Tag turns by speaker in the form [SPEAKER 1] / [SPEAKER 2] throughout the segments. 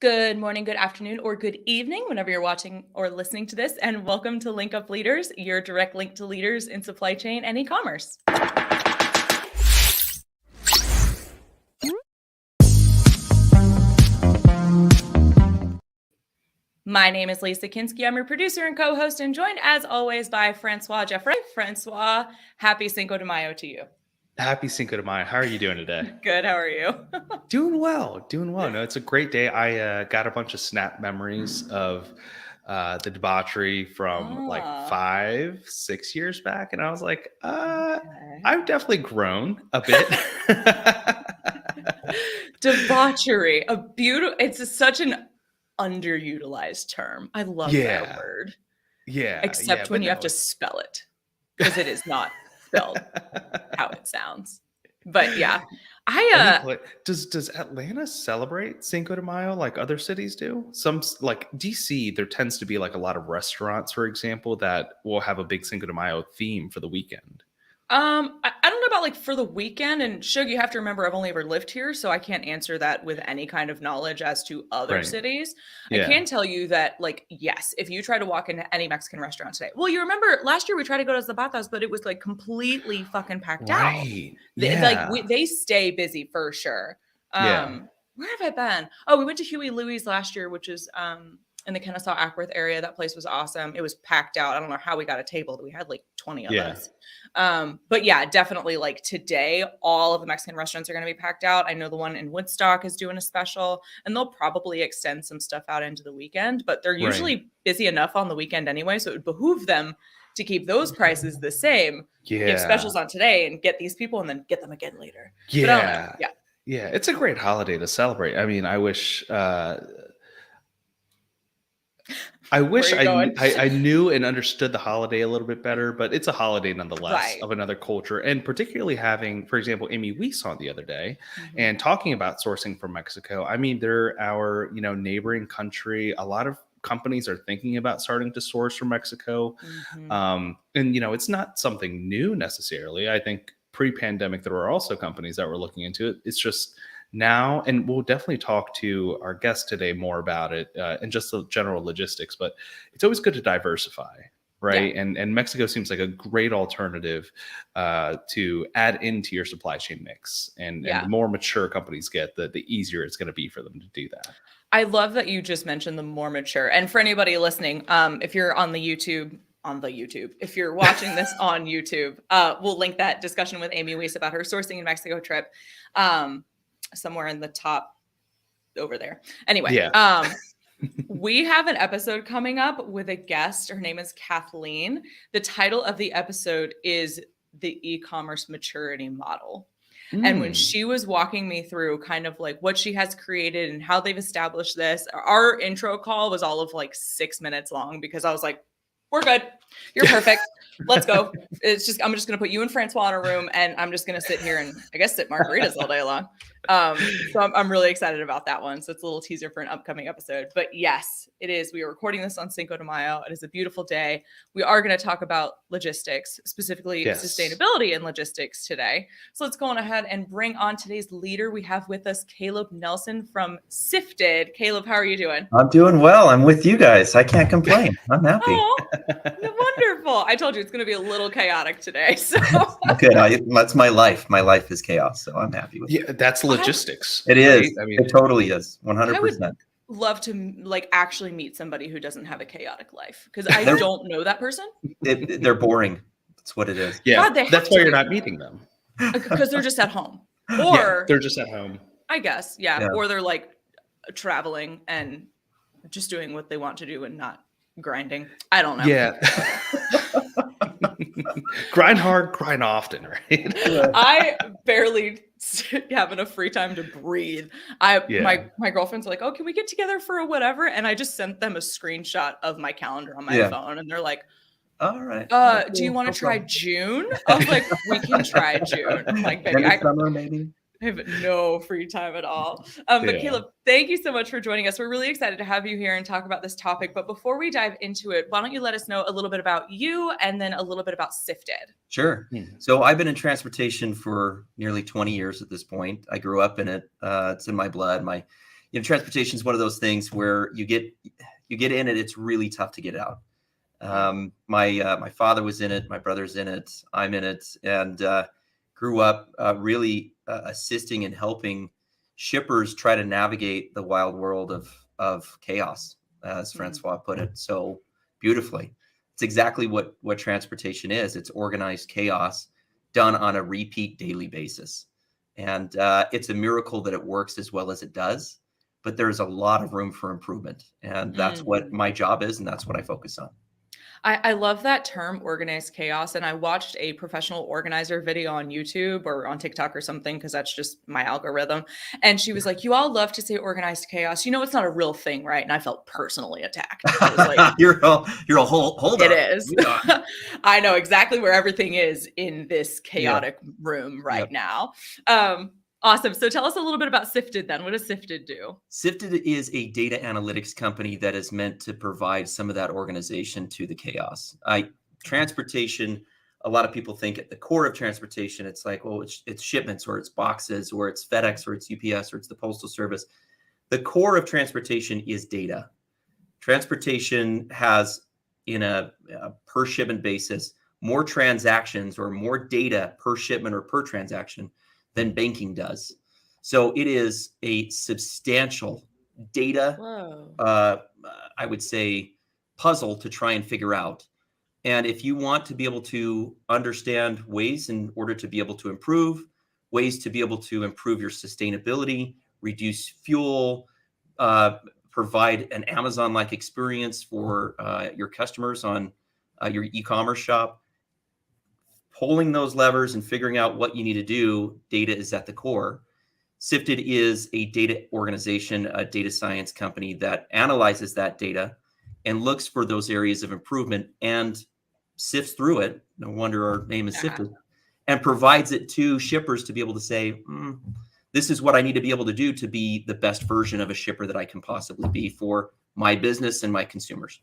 [SPEAKER 1] Good morning, good afternoon, or good evening, whenever you're watching or listening to this, and welcome to Link Up Leaders, your direct link to leaders in supply chain and e-commerce. My name is Lisa Kinski. I'm your producer and co-host, and joined as always by Francois Jeffrey. Francois, happy Cinco de Mayo to you.
[SPEAKER 2] Happy Cinco de Mayo. How are you doing today?
[SPEAKER 1] Good. How are you?
[SPEAKER 2] Doing well. No, it's a great day. I got a bunch of snap memories of the debauchery from like 5-6 years back, and I was like, I've definitely grown a bit.
[SPEAKER 1] Debauchery, it's such an underutilized term. I love that word.
[SPEAKER 2] Yeah.
[SPEAKER 1] Except when you have to spell it, because it is not spelled how it sounds. But yeah,
[SPEAKER 2] does Atlanta celebrate Cinco de Mayo like other cities do? Some like DC, there tends to be like a lot of restaurants, for example, that will have a big Cinco de Mayo theme for the weekend.
[SPEAKER 1] I don't know about like for the weekend, and Shug, you have to remember I've only ever lived here, so I can't answer that with any kind of knowledge as to other cities. I can tell you that, like, yes, if you try to walk into any Mexican restaurant today, well, you remember last year we tried to go to Zapatas, but it was like completely fucking packed out. They stay busy for sure. Where have I been? Oh, we went to Huey Louie's last year, which is in the Kennesaw Ackworth area. That place was awesome. It was packed out. I don't know how we got a table. We had like 20 of us. But yeah, definitely like today, all of the Mexican restaurants are going to be packed out. I know the one in Woodstock is doing a special, and they'll probably extend some stuff out into the weekend, but they're usually busy enough on the weekend anyway. So it would behoove them to keep those prices the same, give specials on today and get these people and then get them again later.
[SPEAKER 2] Yeah. It's a great holiday to celebrate. I mean, I wish I knew and understood the holiday a little bit better, but it's a holiday nonetheless of another culture. And particularly having, for example, Amy Weiss on the other day and talking about sourcing from Mexico. I mean, they're our, neighboring country. A lot of companies are thinking about starting to source from Mexico. And, it's not something new necessarily. I think pre-pandemic, there were also companies that were looking into it. It's just now, and we'll definitely talk to our guest today more about it and just the general logistics, but it's always good to diversify, right? And Mexico seems like a great alternative to add into your supply chain mix. And the more mature companies get, the easier it's going to be for them to do that.
[SPEAKER 1] I love that you just mentioned the more mature. And for anybody listening, if you're on the YouTube, if you're watching this on YouTube, we'll link that discussion with Amy Weiss about her sourcing in Mexico trip. Somewhere in the top over there. Anyway, we have an episode coming up with a guest. Her name is Kathleen. The title of the episode is The E-commerce Maturity Model. And when she was walking me through kind of like what she has created and how they've established this, our intro call was all of like 6 minutes long because I was like, we're good. You're perfect. Let's go. I'm just going to put you and Francois in a room and I'm just going to sit here and I guess sip margaritas all day long. So I'm really excited about that one. So it's a little teaser for an upcoming episode, but yes, it is. We are recording this on Cinco de Mayo. It is a beautiful day. We are going to talk about logistics, specifically sustainability and logistics today. So let's go on ahead and bring on today's leader. We have with us Caleb Nelson from Sifted. Caleb, how are you doing?
[SPEAKER 3] I'm doing well. I'm with you guys. I can't complain. I'm happy.
[SPEAKER 1] Wonderful. I told you it's going to be a little chaotic today. So
[SPEAKER 3] okay, that's my life. My life is chaos, so I'm happy with it.
[SPEAKER 2] That's logistics.
[SPEAKER 3] It is. I mean, it totally is. 100%.
[SPEAKER 1] I would love to like actually meet somebody who doesn't have a chaotic life because I don't know that person.
[SPEAKER 3] They're boring. That's what it is.
[SPEAKER 2] Yeah, God, that's why you're not meeting them
[SPEAKER 1] because they're just at home, or
[SPEAKER 2] they're just at home.
[SPEAKER 1] I guess, or they're like traveling and just doing what they want to do and not grinding. I don't know.
[SPEAKER 2] Yeah. Grind hard, grind often, right?
[SPEAKER 1] I barely have enough free time to breathe. My girlfriends are like, oh, can we get together for a whatever? And I just sent them a screenshot of my calendar on my phone and they're like,
[SPEAKER 3] all right.
[SPEAKER 1] Do you want to try June? I was like, we can try June. I'm like, baby,
[SPEAKER 3] summer maybe.
[SPEAKER 1] I have no free time at all. But Caleb, thank you so much for joining us. We're really excited to have you here and talk about this topic. But before we dive into it, why don't you let us know a little bit about you and then a little bit about Sifted?
[SPEAKER 3] Sure. So I've been in transportation for nearly 20 years at this point. I grew up in it. It's in my blood. My transportation is one of those things where you get in it, it's really tough to get out. My father was in it, my brother's in it, I'm in it, and grew up really assisting and helping shippers try to navigate the wild world of chaos, as Francois put it so beautifully. It's exactly what transportation is. It's organized chaos done on a repeat daily basis. And it's a miracle that it works as well as it does, but there's a lot of room for improvement. And that's what my job is, and that's what I focus on.
[SPEAKER 1] I love that term, organized chaos. And I watched a professional organizer video on YouTube or on TikTok or something, because that's just my algorithm. And she was like, you all love to say organized chaos. You know, it's not a real thing, right? And I felt personally attacked. I was like,
[SPEAKER 3] you're a hold
[SPEAKER 1] it
[SPEAKER 3] up.
[SPEAKER 1] is. I know exactly where everything is in this chaotic room right now. Awesome. So tell us a little bit about Sifted then. What does Sifted do?
[SPEAKER 3] Sifted is a data analytics company that is meant to provide some of that organization to the chaos. Transportation, a lot of people think at the core of transportation, it's like, well, it's shipments, or it's boxes, or it's FedEx, or it's UPS, or it's the Postal Service. The core of transportation is data. Transportation has, in a per shipment basis, more transactions or more data per shipment or per transaction than banking does. So it is a substantial data, I would say, puzzle to try and figure out. And if you want to be able to understand ways in order to be able to improve, ways to be able to improve your sustainability, reduce fuel, provide an Amazon-like experience for your customers on your e-commerce shop, pulling those levers and figuring out what you need to do, data is at the core. Sifted is a data organization, a data science company that analyzes that data and looks for those areas of improvement and sifts through it. No wonder our name is Sifted, and provides it to shippers to be able to say, this is what I need to be able to do to be the best version of a shipper that I can possibly be for my business and my consumers.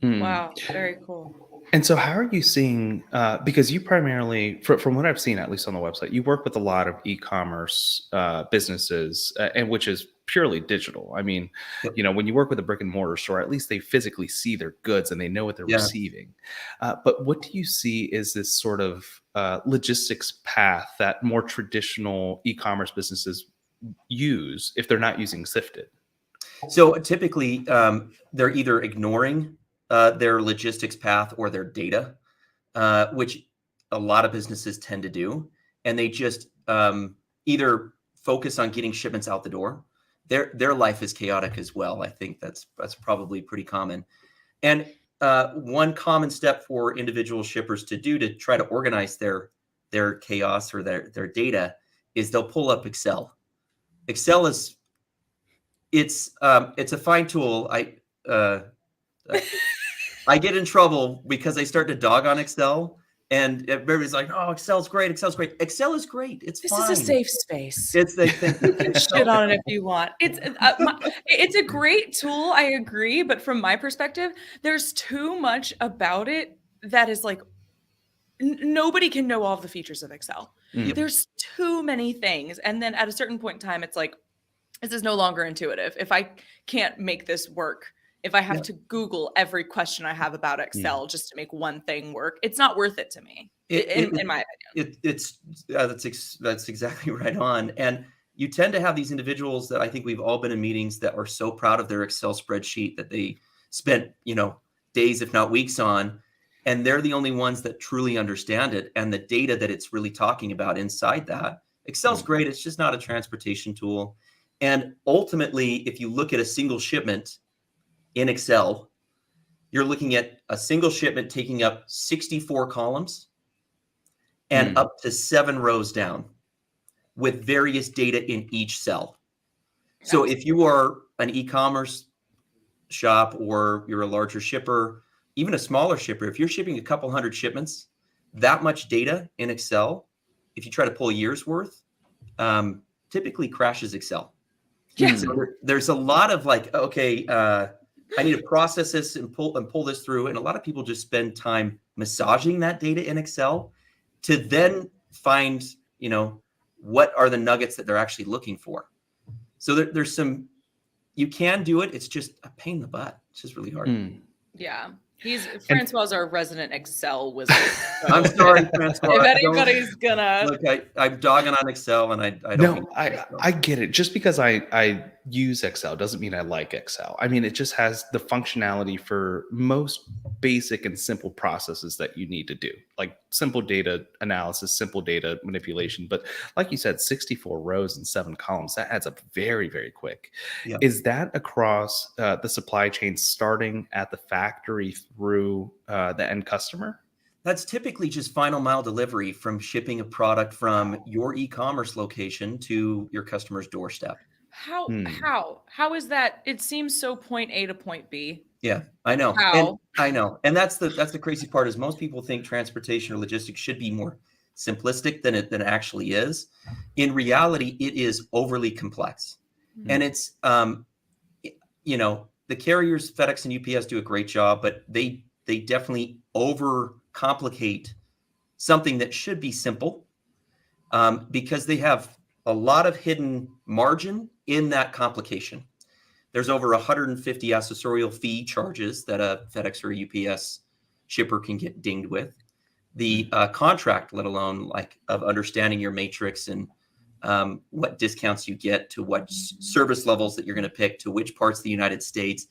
[SPEAKER 1] Wow, very cool.
[SPEAKER 2] And so how are you seeing, because you primarily, from what I've seen, at least on the website, you work with a lot of e-commerce businesses, and which is purely digital. I mean, when you work with a brick and mortar store, at least they physically see their goods and they know what they're receiving. But what do you see is this sort of logistics path that more traditional e-commerce businesses use if they're not using Sifted?
[SPEAKER 3] So typically, they're either ignoring their logistics path or their data, which a lot of businesses tend to do. And they just either focus on getting shipments out the door. Their life is chaotic as well. I think that's probably pretty common. And one common step for individual shippers to do to try to organize their chaos or their data is they'll pull up Excel. Excel is it's a fine tool. I get in trouble because I start to dog on Excel, and everybody's like, "Oh, Excel's great. Excel's great. Excel is great. It's fine.
[SPEAKER 1] This is a safe space.
[SPEAKER 3] It's the
[SPEAKER 1] you can shit on it if you want. It's a great tool. I agree, but from my perspective, there's too much about it that is like nobody can know all of the features of Excel. There's too many things, and then at a certain point in time, it's like this is no longer intuitive. If I can't make this work. If I have to Google every question I have about Excel just to make one thing work, it's not worth it to me, in my opinion.
[SPEAKER 3] That's exactly right on. And you tend to have these individuals that I think we've all been in meetings that are so proud of their Excel spreadsheet that they spent, days, if not weeks on, and they're the only ones that truly understand it and the data that it's really talking about inside that. Excel's great. It's just not a transportation tool. And ultimately, if you look at a single shipment in Excel, you're looking at a single shipment taking up 64 columns and up to 7 rows down with various data in each cell. So if you are an e-commerce shop or you're a larger shipper, even a smaller shipper, if you're shipping a couple hundred shipments, that much data in Excel, if you try to pull a year's worth, typically crashes Excel. So there's a lot of like, I need to process this and pull this through. And a lot of people just spend time massaging that data in Excel to then find, what are the nuggets that they're actually looking for. So there's some You can do it. It's just a pain in the butt. It's just really hard.
[SPEAKER 1] Yeah. Francois our resident Excel wizard. So
[SPEAKER 3] I'm sorry, Francois.
[SPEAKER 1] if anybody's gonna
[SPEAKER 3] Look, I'm dogging on Excel, and I don't.
[SPEAKER 2] No, I get it. Just because I use Excel doesn't mean I like Excel. I mean, it just has the functionality for most basic and simple processes that you need to do, like simple data analysis, simple data manipulation. But like you said, 64 rows and 7 columns, that adds up very, very quick.
[SPEAKER 3] Yeah.
[SPEAKER 2] Is that across the supply chain, starting at the factory through the end customer?
[SPEAKER 3] That's typically just final mile delivery, from shipping a product from your e-commerce location to your customer's doorstep.
[SPEAKER 1] how is that? It seems so point A to point B.
[SPEAKER 3] Yeah, I know.
[SPEAKER 1] How?
[SPEAKER 3] And I know. And that's the crazy part, is most people think transportation or logistics should be more simplistic than it actually is. In reality, it is overly complex. And it's the carriers, FedEx and UPS, do a great job, but they definitely overcomplicate something that should be simple, because they have a lot of hidden margin in that complication. There's over 150 accessorial fee charges that a FedEx or a UPS shipper can get dinged with. The contract, let alone like of understanding your matrix and what discounts you get, to what service levels that you're going to pick, to which parts of the United States,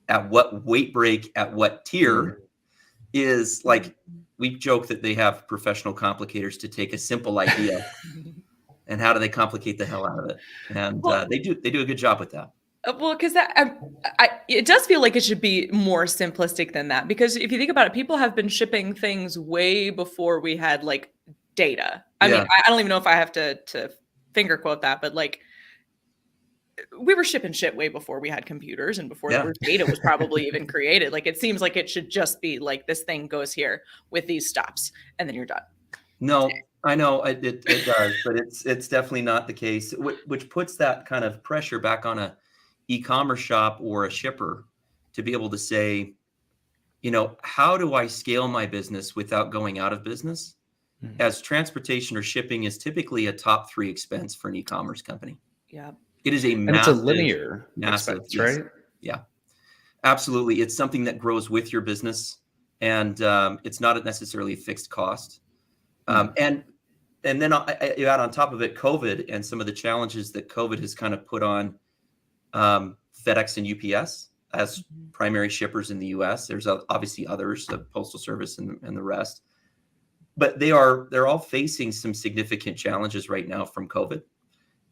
[SPEAKER 3] at what weight break, at what tier, is like, we joke that they have professional complicators to take a simple idea and how do they complicate the hell out of it. And they do a good job with that.
[SPEAKER 1] Well, because it does feel like it should be more simplistic than that. Because if you think about it, people have been shipping things way before we had like data. I mean, I don't even know if I have to finger quote that, but like, we were shipping shit way before we had computers and before data was probably even created. Like, it seems like it should just be like, this thing goes here with these stops and then you're done.
[SPEAKER 3] No, I know it does, but it's definitely not the case, which puts that kind of pressure back on a e-commerce shop or a shipper to be able to say, how do I scale my business without going out of business? As transportation or shipping is typically a top 3 expense for an e-commerce company.
[SPEAKER 1] Yeah.
[SPEAKER 3] It is
[SPEAKER 2] and it's a linear expense, right?
[SPEAKER 3] Yeah, absolutely. It's something that grows with your business, and it's not necessarily a fixed cost. And then you add on top of it COVID and some of the challenges that COVID has kind of put on FedEx and UPS as primary shippers in the U.S. There's obviously others, the Postal Service and the rest, but they're all facing some significant challenges right now from COVID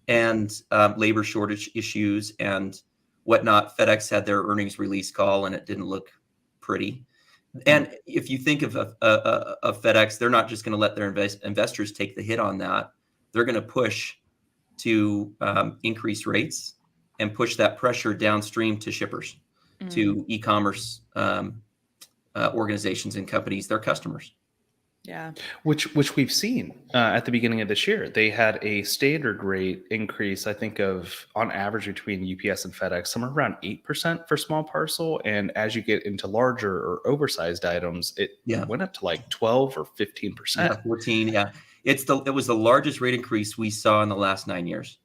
[SPEAKER 3] and labor shortage issues and whatnot. FedEx had their earnings release call and it didn't look pretty. And if you think of FedEx, they're not just going to let their investors take the hit on that. They're going to push to increase rates and push that pressure downstream to shippers, to e-commerce organizations and companies, their customers.
[SPEAKER 1] Yeah,
[SPEAKER 2] which we've seen at the beginning of this year. They had a standard rate increase, I think, of on average between UPS and FedEx, somewhere around 8% for small parcel. And as you get into larger or oversized items, it went up to like 12 or 15%.
[SPEAKER 3] Yeah, 14. Yeah, it was the largest rate increase we saw in the last 9 years.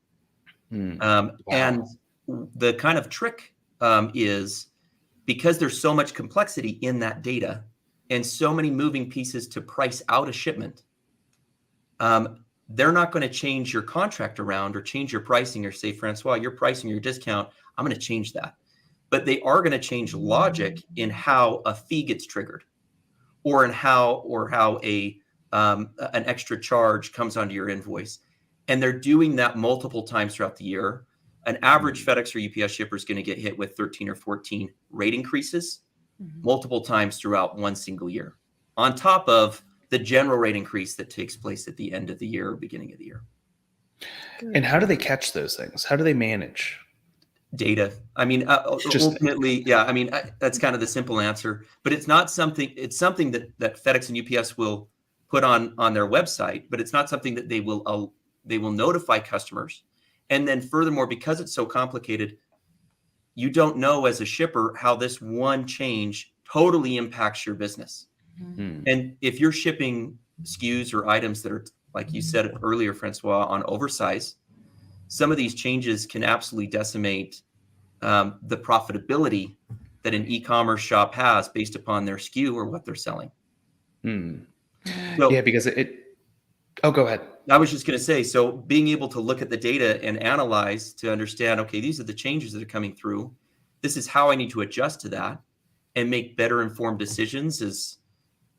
[SPEAKER 2] Wow.
[SPEAKER 3] And the kind of trick is, because there's so much complexity in that data and so many moving pieces to price out a shipment, they're not going to change your contract around or change your pricing or say, Francois, your pricing, your discount, I'm going to change that. But they are going to change logic in how a fee gets triggered, or in how an extra charge comes onto your invoice. And they're doing that multiple times throughout the year. An average FedEx or UPS shipper is going to get hit with 13 or 14 rate increases multiple times throughout one single year, on top of the general rate increase that takes place at the end of the year or beginning of the year.
[SPEAKER 2] And how do they catch those things? How do they manage?
[SPEAKER 3] Data. I mean, ultimately, I mean, that's kind of the simple answer, but it's not something, it's something that FedEx and UPS will put on their website, but it's not something that they will notify customers. And then furthermore, because it's so complicated, you don't know as a shipper how this one change totally impacts your business. And if you're shipping SKUs or items that are, like you said earlier, Francois, on oversize, some of these changes can absolutely decimate the profitability that an e-commerce shop has based upon their SKU or what they're selling. So,
[SPEAKER 2] Yeah, because oh, go ahead.
[SPEAKER 3] I was just going to say, so being able to look at the data and analyze to understand, okay, these are the changes that are coming through. This is how I need to adjust to that and make better informed decisions is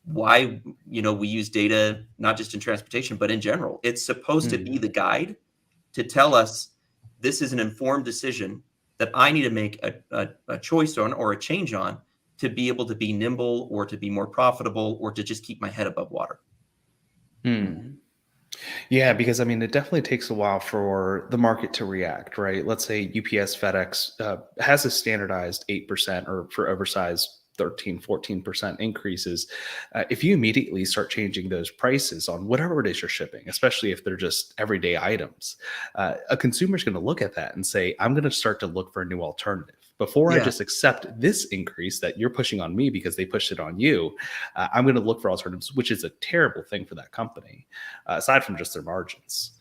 [SPEAKER 3] why, we use data, not just in transportation, but in general. It's supposed to be the guide to tell us this is an informed decision that I need to make a choice on or a change on to be able to be nimble or to be more profitable or to just keep my head above water.
[SPEAKER 2] Yeah, because it definitely takes a while for the market to react, right? Let's say UPS, FedEx has a standardized 8% or for oversized 13, 14% increases. If you immediately start changing those prices on whatever it is you're shipping, especially if they're just everyday items, a consumer's going to look at that and say, I'm going to start to look for a new alternative. Before I just accept this increase that you're pushing on me because they pushed it on you, I'm going to look for alternatives, which is a terrible thing for that company, aside from just their margins.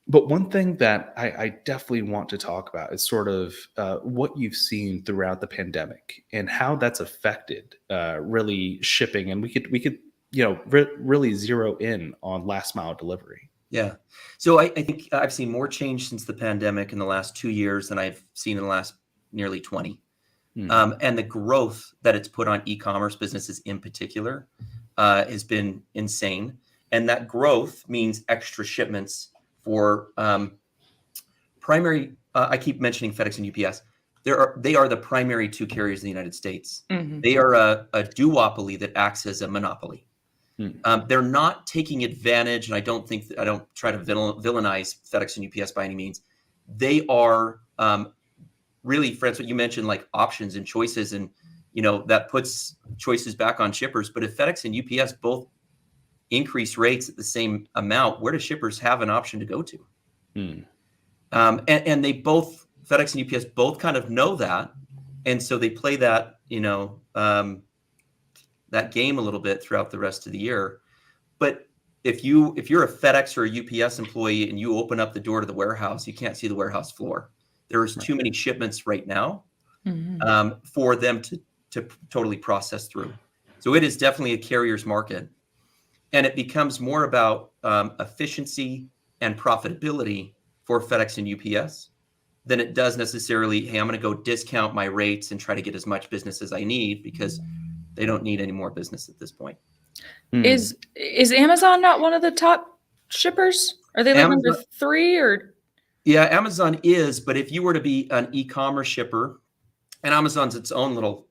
[SPEAKER 2] But one thing that I definitely want to talk about is sort of what you've seen throughout the pandemic and how that's affected really shipping. And we could really zero in on last mile delivery.
[SPEAKER 3] Yeah. So I think I've seen more change since the pandemic in the last 2 years than I've seen in the last nearly 20. And the growth that it's put on e-commerce businesses in particular has been insane. And that growth means extra shipments for primary. I keep mentioning FedEx and UPS. They are the primary two carriers in the United States. They are a duopoly that acts as a monopoly. They're not taking advantage, and I don't try to villainize FedEx and UPS by any means. They are really, Francois, you mentioned like options and choices, and that puts choices back on shippers. But if FedEx and UPS both increase rates at the same amount, where do shippers have an option to go to? And they both, FedEx and UPS, both kind of know that, and so they play that that game a little bit throughout the rest of the year. But if you're a FedEx or a UPS employee and you open up the door to the warehouse, you can't see the warehouse floor. There is too many shipments right now for them to totally process through. So it is definitely a carrier's market. And it becomes more about efficiency and profitability for FedEx and UPS than it does necessarily, hey, I'm going to go discount my rates and try to get as much business as I need, because they don't need any more business at this point.
[SPEAKER 1] Is Amazon not one of the top shippers? Are they like number 3 or?
[SPEAKER 3] Yeah, Amazon is, but if you were to be an e-commerce shipper, and Amazon's its own little,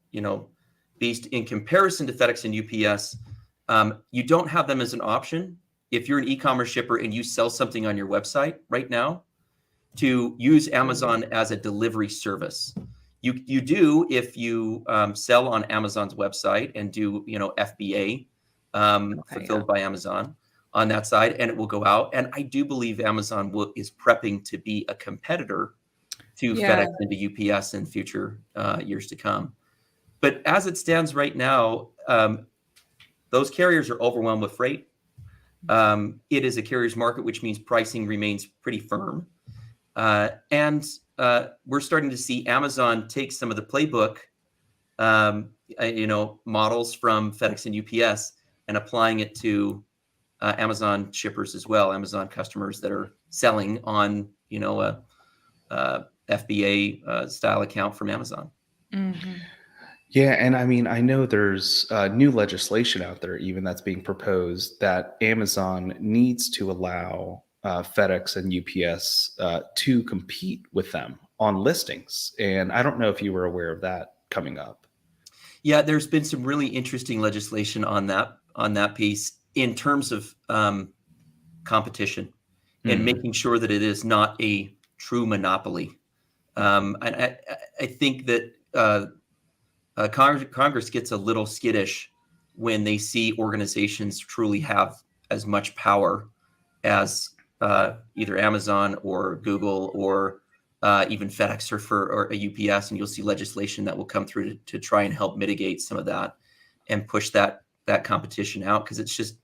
[SPEAKER 3] beast in comparison to FedEx and UPS, you don't have them as an option. If you're an e-commerce shipper and you sell something on your website right now, to use Amazon as a delivery service. You do if you sell on Amazon's website and do FBA fulfilled by Amazon on that side, and it will go out. And I do believe Amazon is prepping to be a competitor to FedEx and to UPS in future years to come. But as it stands right now, those carriers are overwhelmed with freight. It is a carrier's market, which means pricing remains pretty firm. And we're starting to see Amazon take some of the playbook, models from FedEx and UPS and applying it to Amazon shippers as well, Amazon customers that are selling on, a FBA style account from Amazon.
[SPEAKER 2] Yeah, and I know there's new legislation out there even that's being proposed that Amazon needs to allow FedEx and UPS to compete with them on listings. And I don't know if you were aware of that coming up.
[SPEAKER 3] Yeah, there's been some really interesting legislation on that piece in terms of competition and making sure that it is not a true monopoly. And I think that Congress gets a little skittish when they see organizations truly have as much power as either Amazon or Google or even FedEx or a UPS, and you'll see legislation that will come through to try and help mitigate some of that and push that competition out, because it's just,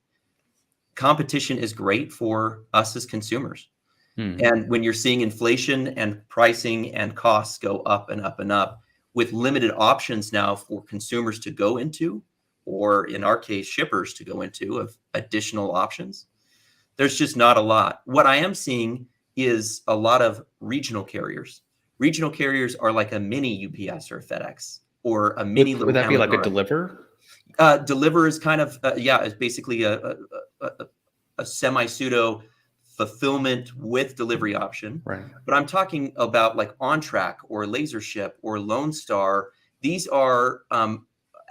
[SPEAKER 3] competition is great for us as consumers. And when you're seeing inflation and pricing and costs go up and up and up, with limited options now for consumers to go into, or in our case, shippers to go into, of additional options, there's just not a lot. What I am seeing is a lot of regional carriers. Regional carriers are like a mini UPS or FedEx or a mini little
[SPEAKER 2] Would that be like a
[SPEAKER 3] Amazon.
[SPEAKER 2] Deliver?
[SPEAKER 3] Deliver is kind of, it's basically a semi-pseudo fulfillment with delivery option.
[SPEAKER 2] Right.
[SPEAKER 3] But I'm talking about like OnTrack or LaserShip or Lone Star. These are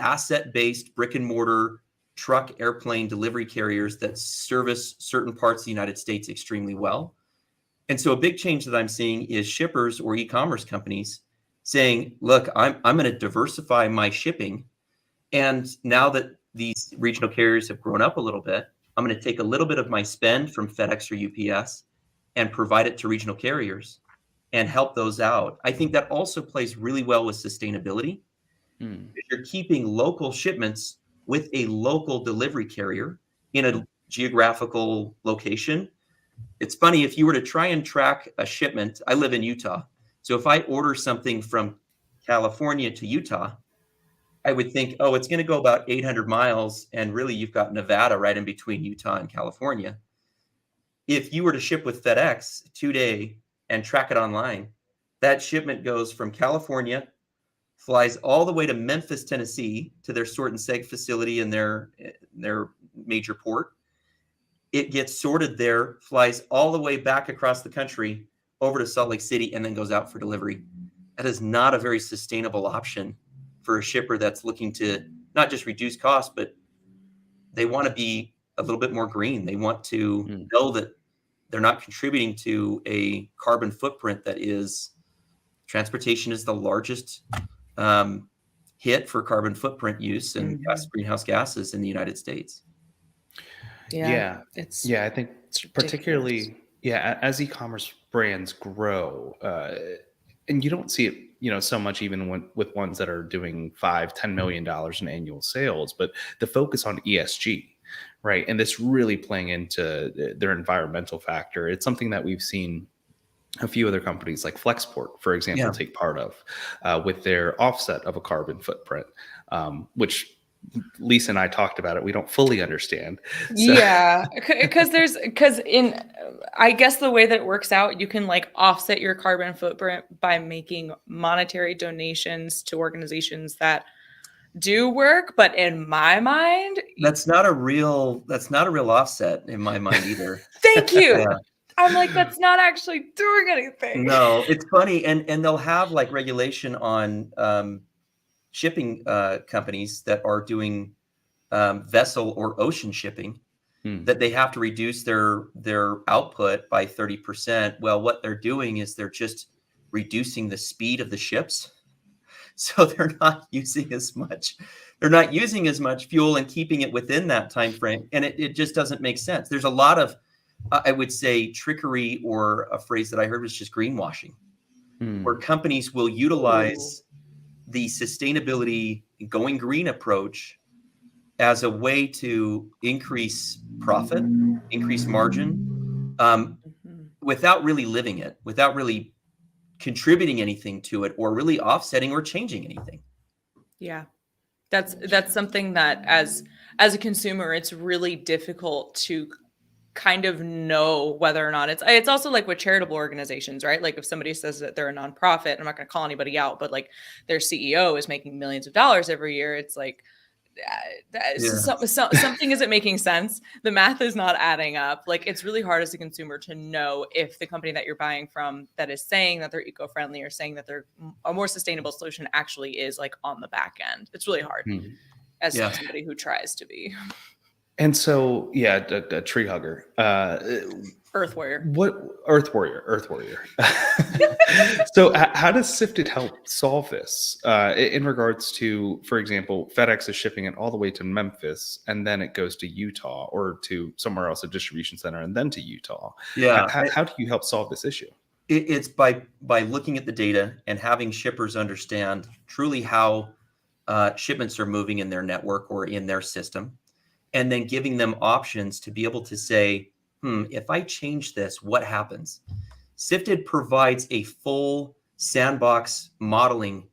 [SPEAKER 3] asset-based brick and mortar truck, airplane delivery carriers that service certain parts of the United States extremely well. And so a big change that I'm seeing is shippers or e-commerce companies saying, look, I'm going to diversify my shipping. And now that these regional carriers have grown up a little bit, I'm going to take a little bit of my spend from FedEx or UPS and provide it to regional carriers and help those out. I think that also plays really well with sustainability. If you're keeping local shipments with a local delivery carrier in a geographical location. It's funny, if you were to try and track a shipment, I live in Utah. So if I order something from California to Utah, I would think, oh, it's going to go about 800 miles. And really, you've got Nevada right in between Utah and California. If you were to ship with FedEx today and track it online, that shipment goes from California, flies all the way to Memphis, Tennessee, to their sort and seg facility in their major port. It gets sorted there, flies all the way back across the country over to Salt Lake City, and then goes out for delivery. That is not a very sustainable option for a shipper that's looking to not just reduce costs, but they want to be a little bit more green. They want to know that they're not contributing to a carbon footprint that is, transportation is the largest hit for carbon footprint use and greenhouse gases in the United States.
[SPEAKER 2] I think particularly, as e-commerce brands grow, and you don't see it, so much even with ones that are doing $5-10 million in annual sales, but the focus on ESG, right? And this really playing into their environmental factor. It's something that we've seen a few other companies like Flexport, for example, take part of with their offset of a carbon footprint, which Lisa and I talked about it. We don't fully understand. So.
[SPEAKER 1] Yeah, because I guess the way that it works out, you can like offset your carbon footprint by making monetary donations to organizations that do work. But in my mind,
[SPEAKER 3] that's not a real offset in my mind either.
[SPEAKER 1] Thank you. I'm like, that's not actually doing anything.
[SPEAKER 3] No, it's funny. And they'll have like regulation on shipping companies that are doing vessel or ocean shipping, that they have to reduce their output by 30%. Well, what they're doing is they're just reducing the speed of the ships. So they're not using as much fuel and keeping it within that time frame. And it just doesn't make sense. There's a lot of, I would say, trickery, or a phrase that I heard was just greenwashing, where companies will utilize the sustainability going green approach as a way to increase profit, increase margin, without really living it, without really contributing anything to it, or really offsetting or changing anything.
[SPEAKER 1] Yeah. That's something that as a consumer, it's really difficult to kind of know whether or not it's also like with charitable organizations, right? Like if somebody says that they're a nonprofit, I'm not going to call anybody out, but like their CEO is making millions of dollars every year. It's like, something isn't making sense. The math is not adding up. Like it's really hard as a consumer to know if the company that you're buying from that is saying that they're eco-friendly or saying that they're a more sustainable solution actually is like on the back end. It's really hard as somebody who tries to be.
[SPEAKER 2] And so, a tree hugger.
[SPEAKER 1] Earth warrior.
[SPEAKER 2] Earth warrior. So how does Sifted help solve this in regards to, for example, FedEx is shipping it all the way to Memphis and then it goes to Utah or to somewhere else, a distribution center, and then to Utah. Yeah. How do you help solve this issue?
[SPEAKER 3] It's by looking at the data and having shippers understand truly how shipments are moving in their network or in their system, and then giving them options to be able to say, if I change this, what happens? Sifted provides a full sandbox modeling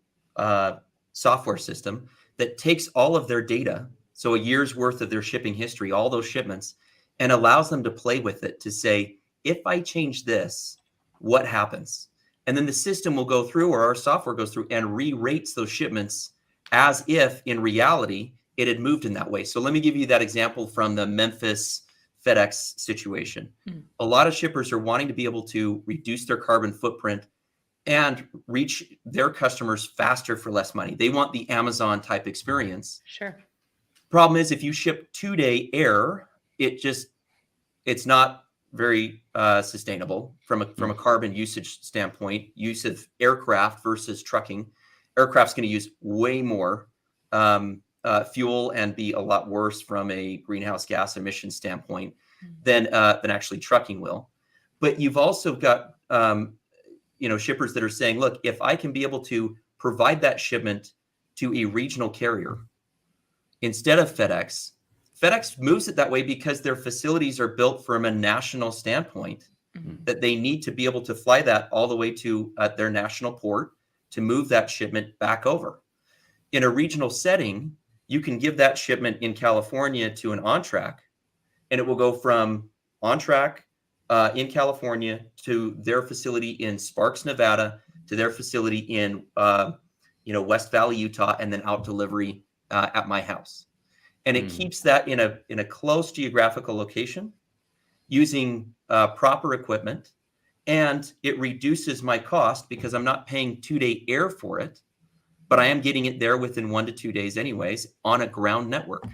[SPEAKER 3] software system that takes all of their data, so a year's worth of their shipping history, all those shipments, and allows them to play with it to say, if I change this, what happens? And then the system will go through, or our software goes through and re-rates those shipments as if in reality it had moved in that way. So let me give you that example from the Memphis FedEx situation. A lot of shippers are wanting to be able to reduce their carbon footprint and reach their customers faster for less money. They want the Amazon type experience.
[SPEAKER 1] Sure.
[SPEAKER 3] Problem is, if you ship 2-day air, it's not very sustainable from a carbon usage standpoint. Use of aircraft versus trucking. Aircraft's going to use way more fuel and be a lot worse from a greenhouse gas emission standpoint than actually trucking will. But you've also got shippers that are saying, look, if I can be able to provide that shipment to a regional carrier instead of FedEx moves it that way because their facilities are built from a national standpoint, that they need to be able to fly that all the way to their national port to move that shipment back over. In a regional setting, you can give that shipment in California to an on-track, and it will go from on-track in California to their facility in Sparks, Nevada, to their facility in West Valley, Utah, and then out delivery at my house. And it keeps that in a close geographical location using proper equipment, and it reduces my cost because I'm not paying 2-day air for it, but I am getting it there within 1 to 2 days anyways on a ground network.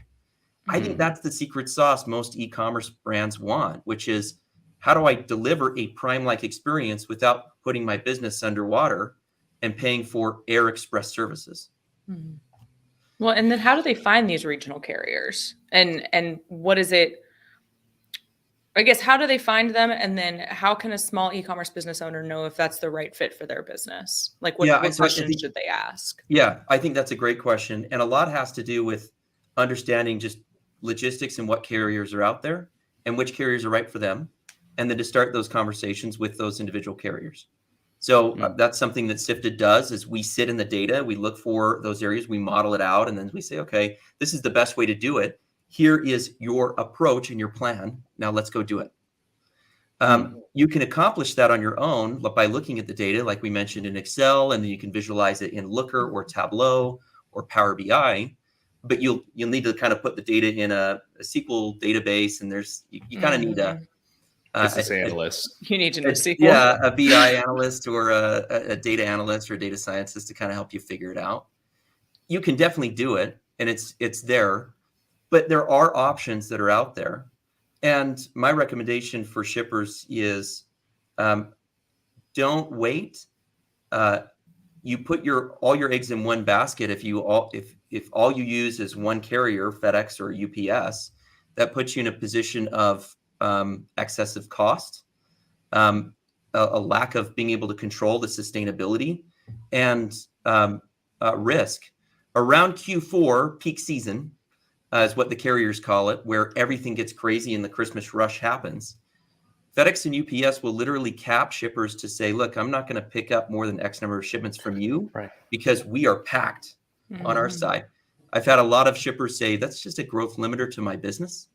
[SPEAKER 3] I think that's the secret sauce most e-commerce brands want, which is, how do I deliver a Prime-like experience without putting my business underwater and paying for air express services?
[SPEAKER 1] Well, and then how do they find these regional carriers? And what is it? I guess, how do they find them? And then how can a small e-commerce business owner know if that's the right fit for their business? Like what questions should they ask?
[SPEAKER 3] Yeah, I think that's a great question. And a lot has to do with understanding just logistics and what carriers are out there and which carriers are right for them. And then to start those conversations with those individual carriers. So that's something that Sifted does, is we sit in the data, we look for those areas, we model it out, and then we say, okay, this is the best way to do it. Here is your approach and your plan. Now let's go do it. You can accomplish that on your own by looking at the data, like we mentioned in Excel, and then you can visualize it in Looker or Tableau or Power BI. But you'll need to kind of put the data in a SQL database, and you kind of need a
[SPEAKER 2] business analyst.
[SPEAKER 1] You need to know SQL.
[SPEAKER 3] Yeah, a BI analyst or a data analyst or a data scientist to kind of help you figure it out. You can definitely do it, and it's there, but there are options that are out there. And my recommendation for shippers is, don't wait. You put all your eggs in one basket. If all you use is one carrier, FedEx or UPS, that puts you in a position of excessive cost, a lack of being able to control the sustainability, and risk. Around Q4, peak season, is what the carriers call it, where everything gets crazy and the Christmas rush happens. FedEx and UPS will literally cap shippers to say, look, I'm not going to pick up more than X number of shipments from you, because we are packed on our side. I've had a lot of shippers say, that's just a growth limiter to my business,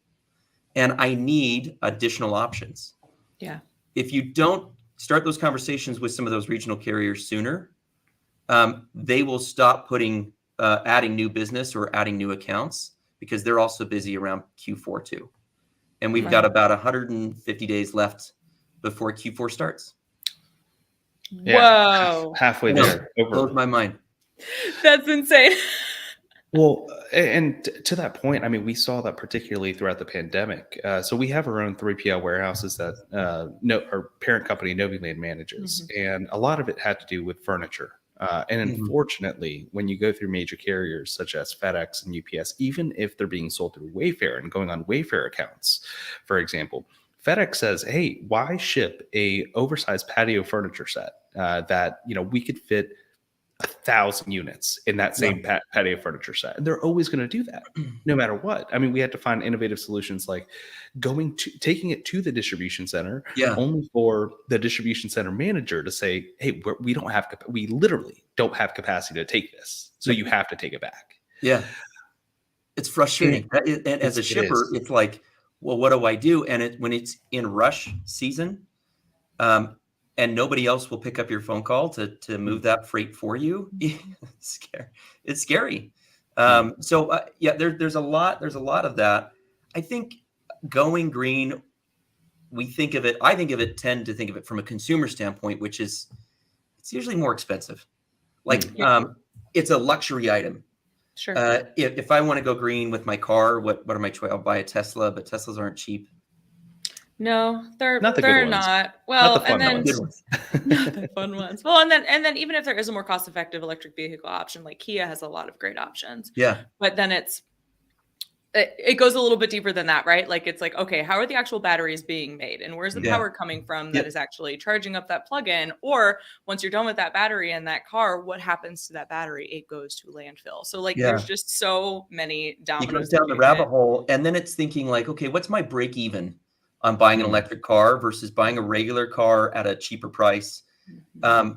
[SPEAKER 3] and I need additional options.
[SPEAKER 1] Yeah.
[SPEAKER 3] If you don't start those conversations with some of those regional carriers sooner, they will stop adding new business or adding new accounts, because they're also busy around Q4 too. And we've got about 150 days left before Q4 starts.
[SPEAKER 2] Yeah,
[SPEAKER 1] Whoa.
[SPEAKER 2] halfway there.
[SPEAKER 3] Blows my mind.
[SPEAKER 1] That's insane.
[SPEAKER 2] Well, and to that point, I mean, we saw that particularly throughout the pandemic. So we have our own 3PL warehouses that our parent company, Noviland, manages. And a lot of it had to do with furniture. And unfortunately, when you go through major carriers such as FedEx and UPS, even if they're being sold through Wayfair and going on Wayfair accounts, for example, FedEx says, hey, why ship a oversized patio furniture set that, we could fit 1,000 units in that same patio furniture set. And they're always going to do that no matter what. I mean, we had to find innovative solutions like taking it to the distribution center only for the distribution center manager to say, hey, we literally don't have capacity to take this. So you have to take it back.
[SPEAKER 3] Yeah. It's frustrating. And as a shipper, it's like, well, what do I do? And when it's in rush season, and nobody else will pick up your phone call to move that freight for you, it's scary. There's a lot of that. I think going green, I think of it from a consumer standpoint, which is, it's usually more expensive. Like, it's a luxury item.
[SPEAKER 1] Sure.
[SPEAKER 3] If I want to go green with my car, what are my choices? I'll buy a Tesla, but Teslas aren't cheap.
[SPEAKER 1] No, they're
[SPEAKER 2] not.
[SPEAKER 1] Well,
[SPEAKER 2] not the fun
[SPEAKER 1] ones. Not the fun ones. Well, and then even if there is a more cost-effective electric vehicle option, like Kia has a lot of great options.
[SPEAKER 3] Yeah.
[SPEAKER 1] But then it goes a little bit deeper than that, right? Like, it's like, okay, how are the actual batteries being made, and where's the power coming from that is actually charging up that plug-in? Or once you're done with that battery in that car, what happens to that battery? It goes to landfill. So like, there's just so many dominoes.
[SPEAKER 3] It goes down the rabbit hole, and then it's thinking like, okay, what's my break even on buying an electric car versus buying a regular car at a cheaper price? And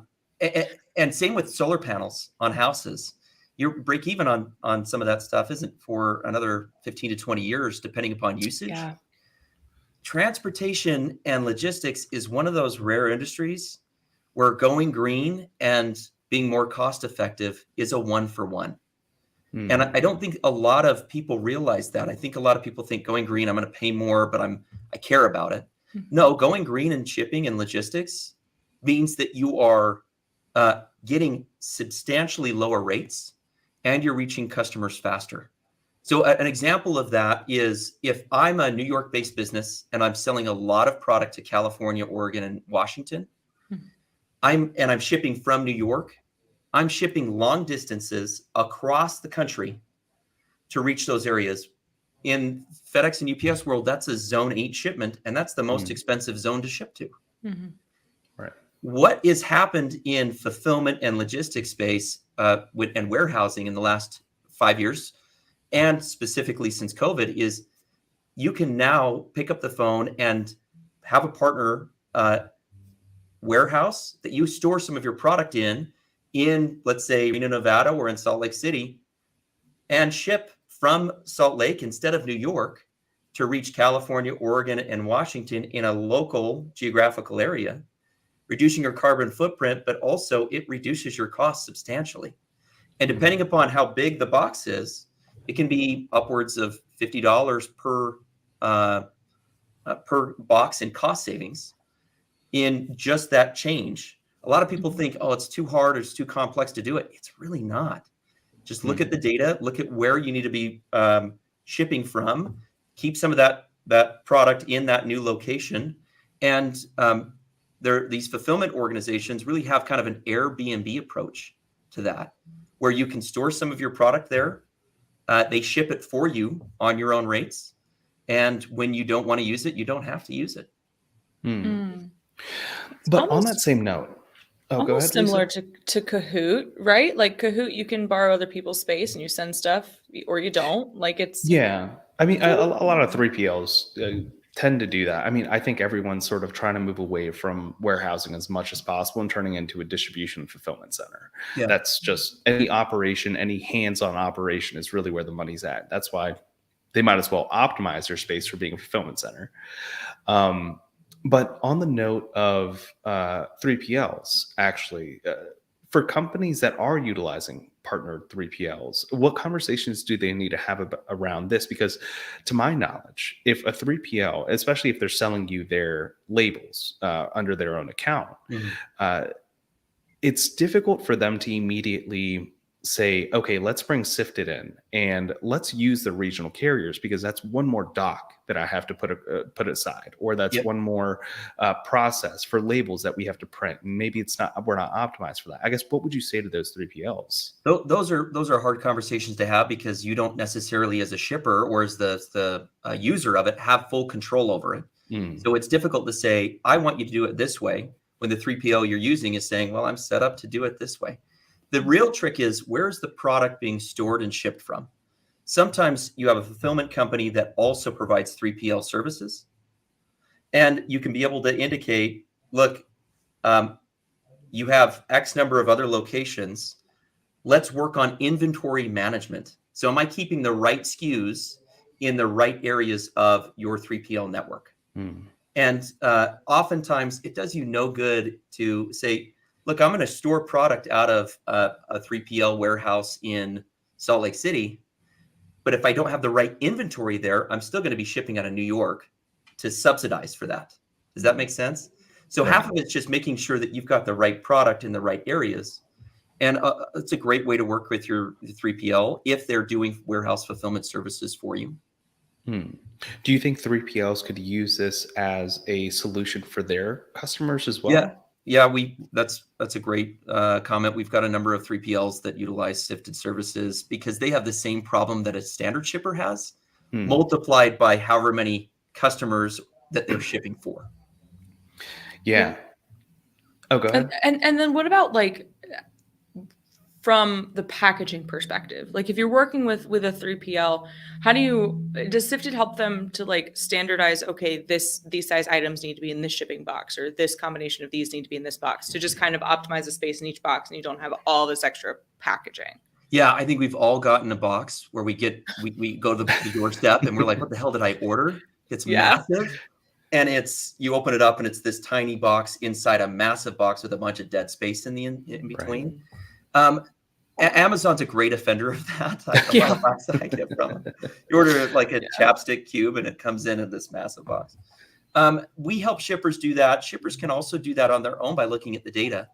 [SPEAKER 3] same with solar panels on houses. Your break even on some of that stuff isn't for another 15 to 20 years, depending upon usage. Yeah. Transportation and logistics is one of those rare industries where going green and being more cost effective is a 1-for-1. And I don't think a lot of people realize that. I think a lot of people think going green, I'm going to pay more, but I care about it. No, going green in shipping and logistics means that you are getting substantially lower rates, and you're reaching customers faster. So an example of that is if I'm a New York-based business and I'm selling a lot of product to California, Oregon, and Washington, I'm shipping from New York, I'm shipping long distances across the country to reach those areas. In FedEx and UPS world, that's a zone 8 shipment, and that's the most expensive zone to ship to.
[SPEAKER 2] Right.
[SPEAKER 3] What has happened in fulfillment and logistics space and warehousing in the last 5 years, and specifically since COVID, is you can now pick up the phone and have a partner warehouse that you store some of your product in, let's say, Reno, Nevada, or in Salt Lake City, and ship from Salt Lake instead of New York to reach California, Oregon, and Washington in a local geographical area, reducing your carbon footprint, but also it reduces your cost substantially. And depending upon how big the box is, it can be upwards of $50 per box in cost savings in just that change. A lot of people think, oh, it's too hard or it's too complex to do it. It's really not. Just look at the data, look at where you need to be shipping from, keep some of that product in that new location. And these fulfillment organizations really have kind of an Airbnb approach to that, where you can store some of your product there. They ship it for you on your own rates. And when you don't want to use it, you don't have to use it.
[SPEAKER 2] But on that same note, go ahead,
[SPEAKER 1] similar to Kahoot, right? Like Kahoot, you can borrow other people's space and you send stuff, or you don't. Like it's
[SPEAKER 2] I mean, a lot of 3PLs tend to do that. I mean, I think everyone's sort of trying to move away from warehousing as much as possible and turning into a distribution fulfillment center. Yeah. That's just any operation, any hands-on operation is really where the money's at. That's why they might as well optimize their space for being a fulfillment center. But on the note of 3PLs, actually, for companies that are utilizing partnered 3PLs, what conversations do they need to have around this? Because to my knowledge, if a 3PL, especially if they're selling you their labels under their own account, it's difficult for them to immediately say, okay, let's bring Sifted in and let's use the regional carriers, because that's one more dock that I have to put aside, or that's one more process for labels that we have to print. And maybe we're not optimized for that. I guess, what would you say to those 3PLs?
[SPEAKER 3] Those are hard conversations to have, because you don't necessarily, as a shipper or as the user of it, have full control over it. So it's difficult to say, I want you to do it this way, when the 3PL you're using is saying, well, I'm set up to do it this way. The real trick is, where's the product being stored and shipped from? Sometimes you have a fulfillment company that also provides 3PL services. And you can be able to indicate, look, you have X number of other locations. Let's work on inventory management. So am I keeping the right SKUs in the right areas of your 3PL network? And oftentimes it does you no good to say, look, I'm going to store product out of a 3PL warehouse in Salt Lake City. But if I don't have the right inventory there, I'm still going to be shipping out of New York to subsidize for that. Does that make sense? So half of it's just making sure that you've got the right product in the right areas. And it's a great way to work with your 3PL if they're doing warehouse fulfillment services for you.
[SPEAKER 2] Do you think 3PLs could use this as a solution for their customers as well?
[SPEAKER 3] Yeah, that's a great comment. We've got a number of 3PLs that utilize Sifted services because they have the same problem that a standard shipper has, multiplied by however many customers that they're shipping for.
[SPEAKER 2] Yeah. Oh, go ahead.
[SPEAKER 1] And then what about like from the packaging perspective? Like if you're working with a 3PL, does Sifted help them to like standardize, okay, these size items need to be in this shipping box, or this combination of these need to be in this box, to just kind of optimize the space in each box and you don't have all this extra packaging?
[SPEAKER 3] Yeah, I think we've all gotten a box where we go to the doorstep and we're like, what the hell did I order? It's massive. And you open it up and it's this tiny box inside a massive box with a bunch of dead space in between. Right. Amazon's a great offender of that. A lot of boxes I get from them. You order like a chapstick cube and it comes in this massive box. We help shippers do that. Shippers can also do that on their own by looking at the data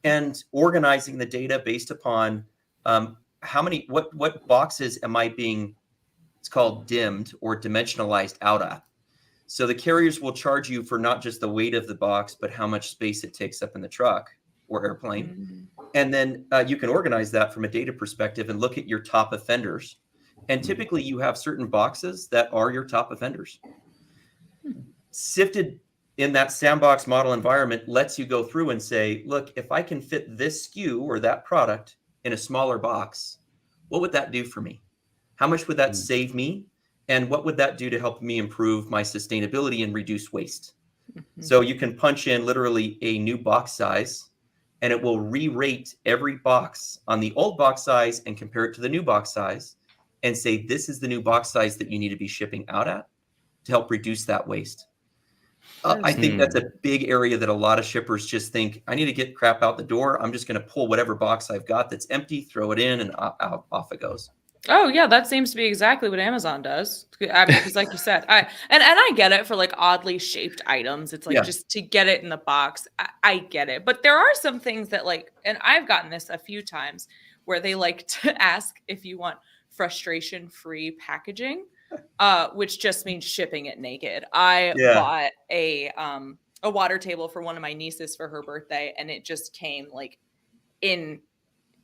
[SPEAKER 3] and organizing the data based upon what boxes am I being, it's called dimmed or dimensionalized out at. So the carriers will charge you for not just the weight of the box, but how much space it takes up in the truck or airplane. And then you can organize that from a data perspective and look at your top offenders. And typically you have certain boxes that are your top offenders. Sifted in that sandbox model environment lets you go through and say, look, if I can fit this SKU or that product in a smaller box, what would that do for me? How much would that save me? And what would that do to help me improve my sustainability and reduce waste? So you can punch in literally a new box size and it will re-rate every box on the old box size and compare it to the new box size and say, this is the new box size that you need to be shipping out at to help reduce that waste. I think that's a big area that a lot of shippers just think, I need to get crap out the door. I'm just going to pull whatever box I've got that's empty, throw it in, and off it goes.
[SPEAKER 1] Oh yeah, that seems to be exactly what Amazon does. I mean, because like you said, I get it for like oddly shaped items. It's like just to get it in the box. I get it, but there are some things that like, and I've gotten this a few times where they like to ask if you want frustration-free packaging, which just means shipping it naked. I bought a water table for one of my nieces for her birthday, and it just came like in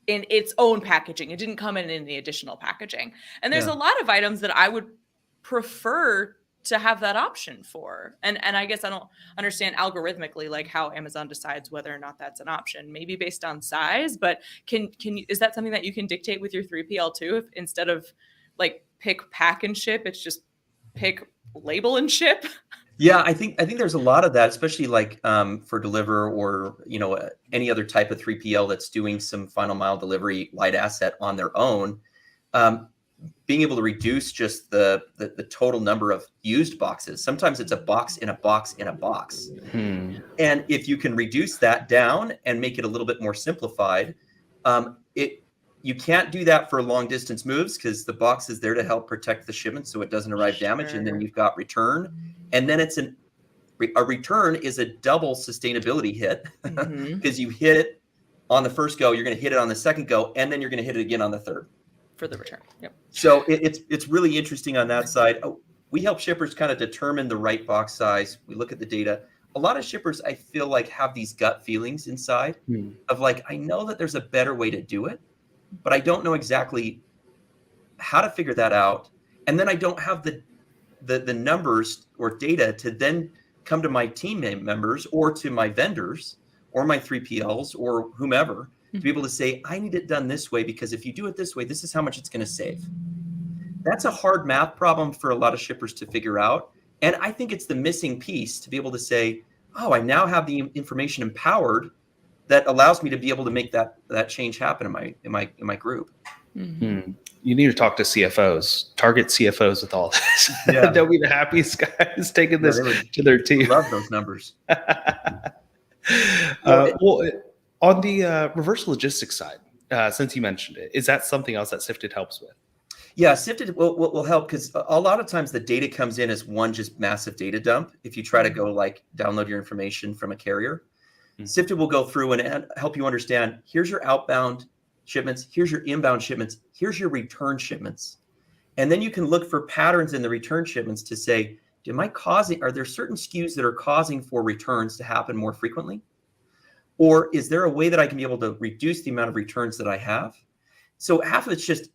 [SPEAKER 1] its own packaging. It didn't come in any additional packaging. And there's a lot of items that I would prefer to have that option for. And I guess I don't understand algorithmically like how Amazon decides whether or not that's an option, maybe based on size, but can you, is that something that you can dictate with your 3PL too? If instead of like pick, pack and ship, it's just pick, label and ship?
[SPEAKER 3] Yeah, I think there's a lot of that, especially like for Deliver or any other type of 3PL that's doing some final mile delivery light asset on their own. Being able to reduce just the total number of used boxes. Sometimes it's a box in a box in a box. And if you can reduce that down and make it a little bit more simplified, you can't do that for long distance moves because the box is there to help protect the shipment so it doesn't arrive damaged. And then you've got return. And then it's a return is a double sustainability hit because you hit it on the first go, you're going to hit it on the second go, and then you're going to hit it again on the third.
[SPEAKER 1] For the return. Yep.
[SPEAKER 3] So it's really interesting on that side. We help shippers kind of determine the right box size. We look at the data. A lot of shippers, I feel like, have these gut feelings inside of like, I know that there's a better way to do it, but I don't know exactly how to figure that out. And then I don't have the numbers or data to then come to my team members or to my vendors or my 3PLs or whomever to be able to say, I need it done this way, because if you do it this way, this is how much it's going to save. That's a hard math problem for a lot of shippers to figure out. And I think it's the missing piece to be able to say, oh, I now have the information empowered that allows me to be able to make that change happen in my group.
[SPEAKER 1] Mm-hmm.
[SPEAKER 2] You need to talk to CFOs, target CFOs with all this.
[SPEAKER 3] Yeah.
[SPEAKER 2] They'll be the happiest guys taking this to their team.
[SPEAKER 3] Love those numbers.
[SPEAKER 2] Well, on the reverse logistics side, since you mentioned it, is that something else that Sifted helps with?
[SPEAKER 3] Yeah, Sifted will help, because a lot of times the data comes in as one just massive data dump. If you try to go like download your information from a carrier, Sifted will go through and help you understand, here's your outbound shipments, here's your inbound shipments, here's your return shipments. And then you can look for patterns in the return shipments to say, are there certain SKUs that are causing for returns to happen more frequently? Or is there a way that I can be able to reduce the amount of returns that I have? So half of it's just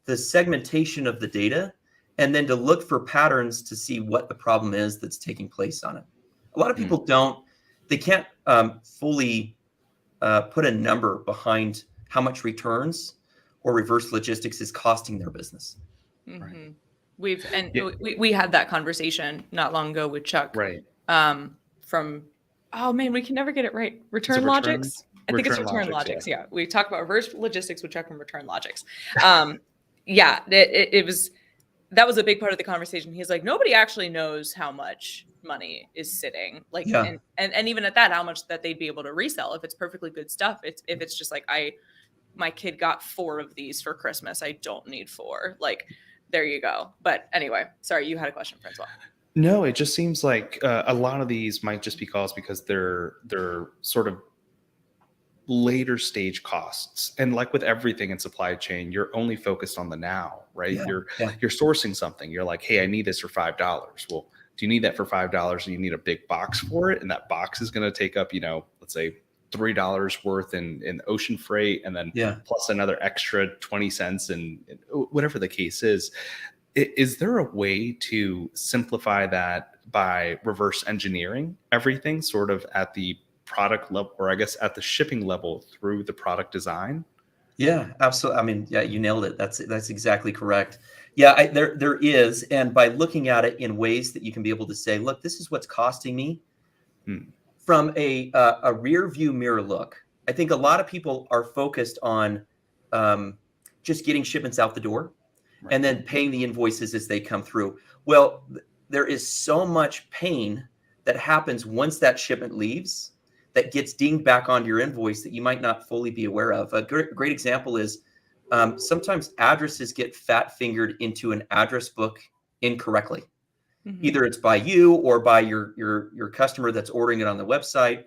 [SPEAKER 3] the segmentation of the data, and then to look for patterns to see what the problem is that's taking place on it. A lot of people can't fully put a number behind how much returns or reverse logistics is costing their business.
[SPEAKER 1] Mm-hmm. We had that conversation not long ago with Chuck.
[SPEAKER 2] Right.
[SPEAKER 1] Oh man, we can never get it right. Return Logics. I think it's Return Logics. Yeah. We talk about reverse logistics with Chuck from Return Logics. Yeah, that was a big part of the conversation. He's like, nobody actually knows how much money is sitting, like, and even at that, how much that they'd be able to resell if it's perfectly good stuff. If it's just like, my kid got 4 of these for Christmas, I don't need 4. Like, there you go. But anyway, sorry, you had a question, Francois.
[SPEAKER 2] No, it just seems like a lot of these might just be caused because they're sort of later stage costs. And like with everything in supply chain, you're only focused on the now, right? You're sourcing something. You're like, hey, I need this for $5. Well, do you need that for $5 and you need a big box for it? And that box is going to take up, let's say $3 worth in ocean freight, and then plus another extra 20 cents and whatever the case is. Is there a way to simplify that by reverse engineering everything sort of at the product level, or I guess at the shipping level through the product design?
[SPEAKER 3] Yeah, absolutely. I mean, yeah, you nailed it. That's exactly correct. Yeah, there is. And by looking at it in ways that you can be able to say, look, this is what's costing me from a rear view mirror look. I think a lot of people are focused on just getting shipments out the door and then paying the invoices as they come through. Well, there is so much pain that happens once that shipment leaves that gets dinged back onto your invoice that you might not fully be aware of. A great example is sometimes addresses get fat fingered into an address book incorrectly. Either it's by you or by your customer that's ordering it on the website.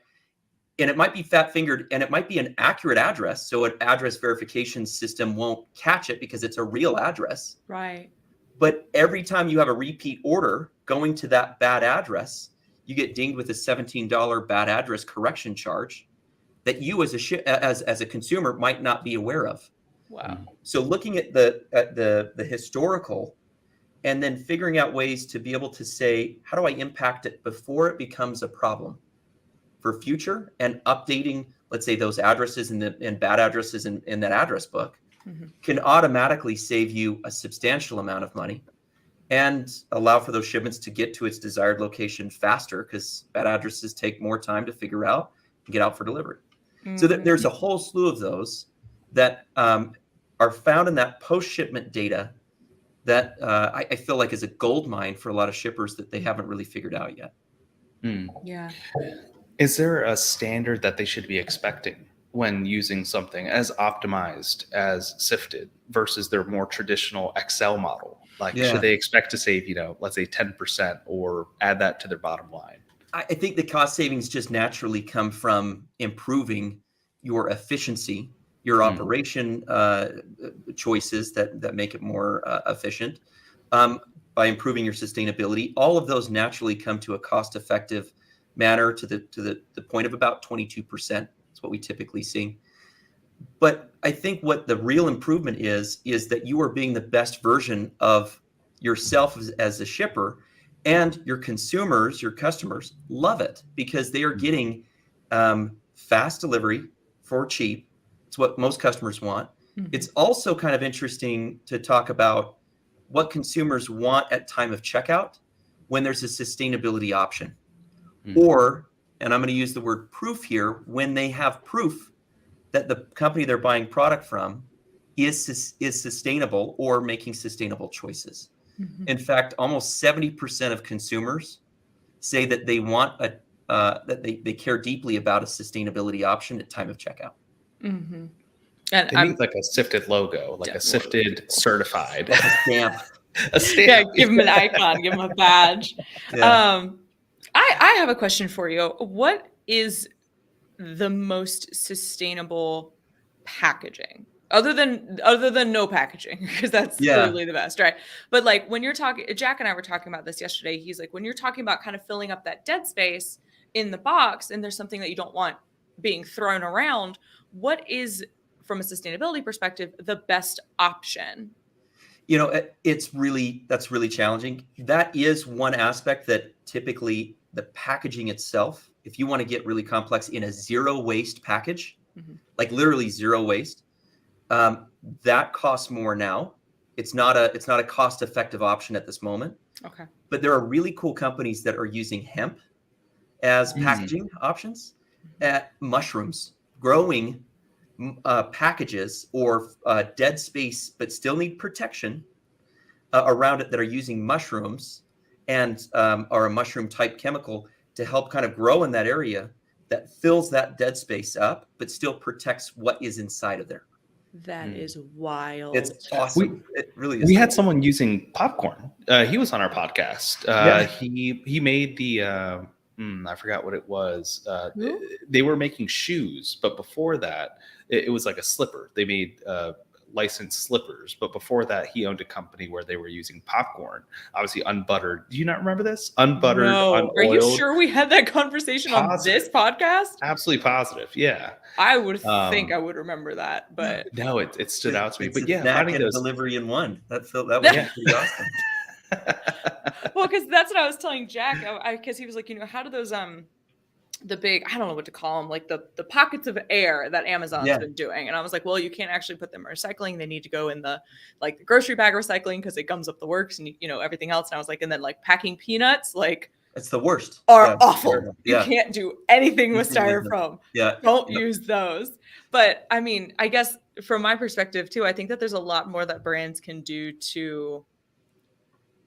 [SPEAKER 3] And it might be fat fingered, and it might be an accurate address. So an address verification system won't catch it because it's a real address.
[SPEAKER 1] Right.
[SPEAKER 3] But every time you have a repeat order going to that bad address, you get dinged with a $17 bad address correction charge that you as a consumer might not be aware of.
[SPEAKER 1] Wow.
[SPEAKER 3] So looking at the historical, and then figuring out ways to be able to say, how do I impact it before it becomes a problem for future, and updating, let's say, those addresses and bad addresses in that address book can automatically save you a substantial amount of money and allow for those shipments to get to its desired location faster, because bad addresses take more time to figure out and get out for delivery. So there's a whole slew of those that are found in that post-shipment data that I feel like is a gold mine for a lot of shippers that they haven't really figured out yet.
[SPEAKER 1] Yeah.
[SPEAKER 2] Is there a standard that they should be expecting when using something as optimized as Sifted versus their more traditional Excel model? Like, should they expect to save, let's say 10% or add that to their bottom line?
[SPEAKER 3] I think the cost savings just naturally come from improving your efficiency, your operation choices that make it more efficient, by improving your sustainability. All of those naturally come to a cost-effective manner to the point of about 22%. That's what we typically see. But I think what the real improvement is that you are being the best version of yourself as a shipper, and your consumers, your customers love it because they are getting fast delivery for cheap, It's what most customers want.
[SPEAKER 1] Mhm.
[SPEAKER 3] It's also kind of interesting to talk about what consumers want at time of checkout when there's a sustainability option. Or, and I'm going to use the word proof here, when they have proof that the company they're buying product from is sustainable or making sustainable choices.
[SPEAKER 1] Mhm.
[SPEAKER 3] In fact, almost 70% of consumers say that they want that they care deeply about a sustainability option at time of checkout.
[SPEAKER 1] Mhm. And
[SPEAKER 2] They
[SPEAKER 1] I'm
[SPEAKER 2] need like a Sifted logo, like a
[SPEAKER 1] definitely
[SPEAKER 2] Sifted certified.
[SPEAKER 3] Like a stamp.
[SPEAKER 2] A stamp.
[SPEAKER 1] yeah, give them an icon, give them a badge.
[SPEAKER 3] Yeah.
[SPEAKER 1] I have a question for you. What is the most sustainable packaging other than no packaging, because that's
[SPEAKER 3] Yeah.
[SPEAKER 1] clearly the best, right? But like when you're talking, Jack and I were talking about this yesterday. He's like, when you're talking about kind of filling up that dead space in the box and there's something that you don't want being thrown around, what is, from a sustainability perspective, the best option?
[SPEAKER 3] You know, that's really challenging. That is one aspect that typically the packaging itself, if you want to get really complex in a zero waste package,
[SPEAKER 1] Mhm.
[SPEAKER 3] like literally zero waste, that costs more now. It's not a cost effective option at this moment,
[SPEAKER 1] Okay.
[SPEAKER 3] but there are really cool companies that are using hemp as
[SPEAKER 2] Mm.
[SPEAKER 3] packaging options, mushrooms, growing packages or dead space, but still need protection around it, that are using mushrooms and are a mushroom type chemical to help kind of grow in that area that fills that dead space up, but still protects what is inside of there.
[SPEAKER 1] That is wild.
[SPEAKER 3] It's awesome. It really is.
[SPEAKER 2] We had someone using popcorn. He was on our podcast.
[SPEAKER 3] Yeah.
[SPEAKER 2] He made the I forgot what it was.
[SPEAKER 1] Who?
[SPEAKER 2] They were making shoes, but before that, it was like a slipper. They made licensed slippers, but before that, he owned a company where they were using popcorn, obviously unbuttered. Do you not remember this? Unbuttered,
[SPEAKER 1] No.
[SPEAKER 2] unoiled.
[SPEAKER 1] Are you sure we had that conversation on this podcast?
[SPEAKER 2] Absolutely positive. Yeah.
[SPEAKER 1] I would think I would remember that, but
[SPEAKER 2] No, it stood out to me.
[SPEAKER 3] It's
[SPEAKER 2] But
[SPEAKER 3] a
[SPEAKER 2] yeah,
[SPEAKER 3] snack
[SPEAKER 2] finding
[SPEAKER 3] and a
[SPEAKER 2] those.
[SPEAKER 3] delivery in one. That was pretty awesome.
[SPEAKER 1] well, because that's what I was telling Jack. Because he was like, how do those the big, I don't know what to call them, like the pockets of air that Amazon's been doing. And I was like, well, you can't actually put them in recycling. They need to go in the like the grocery bag recycling because it gums up the works and everything else. And I was like, and then like packing peanuts, like
[SPEAKER 3] it's the worst.
[SPEAKER 1] Are awful.
[SPEAKER 3] Yeah.
[SPEAKER 1] You can't do anything with styrofoam.
[SPEAKER 3] Yeah.
[SPEAKER 1] Don't use those. But I mean, I guess from my perspective too, I think that there's a lot more that brands can do to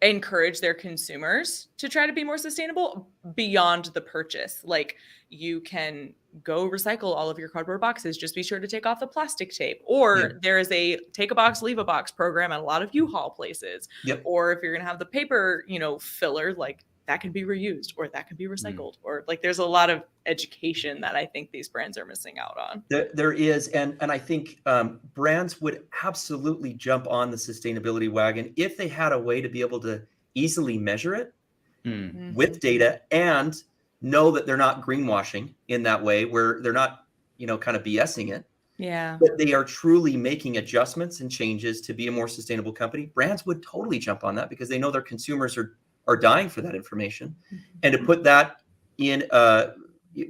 [SPEAKER 1] encourage their consumers to try to be more sustainable beyond the purchase. Like you can go recycle all of your cardboard boxes. Just be sure to take off the plastic tape. Or there is a take a box, leave a box program at a lot of U-Haul places.
[SPEAKER 3] Yep.
[SPEAKER 1] Or if you're going to have the paper, filler, like that can be reused or that can be recycled. Or like there's a lot of education that I think these brands are missing out on.
[SPEAKER 3] There is. And I think brands would absolutely jump on the sustainability wagon if they had a way to be able to easily measure it with data and know that they're not greenwashing in that way, where they're not, kind of BSing it.
[SPEAKER 1] Yeah.
[SPEAKER 3] But they are truly making adjustments and changes to be a more sustainable company. Brands would totally jump on that because they know their consumers are dying for that information. And to put that in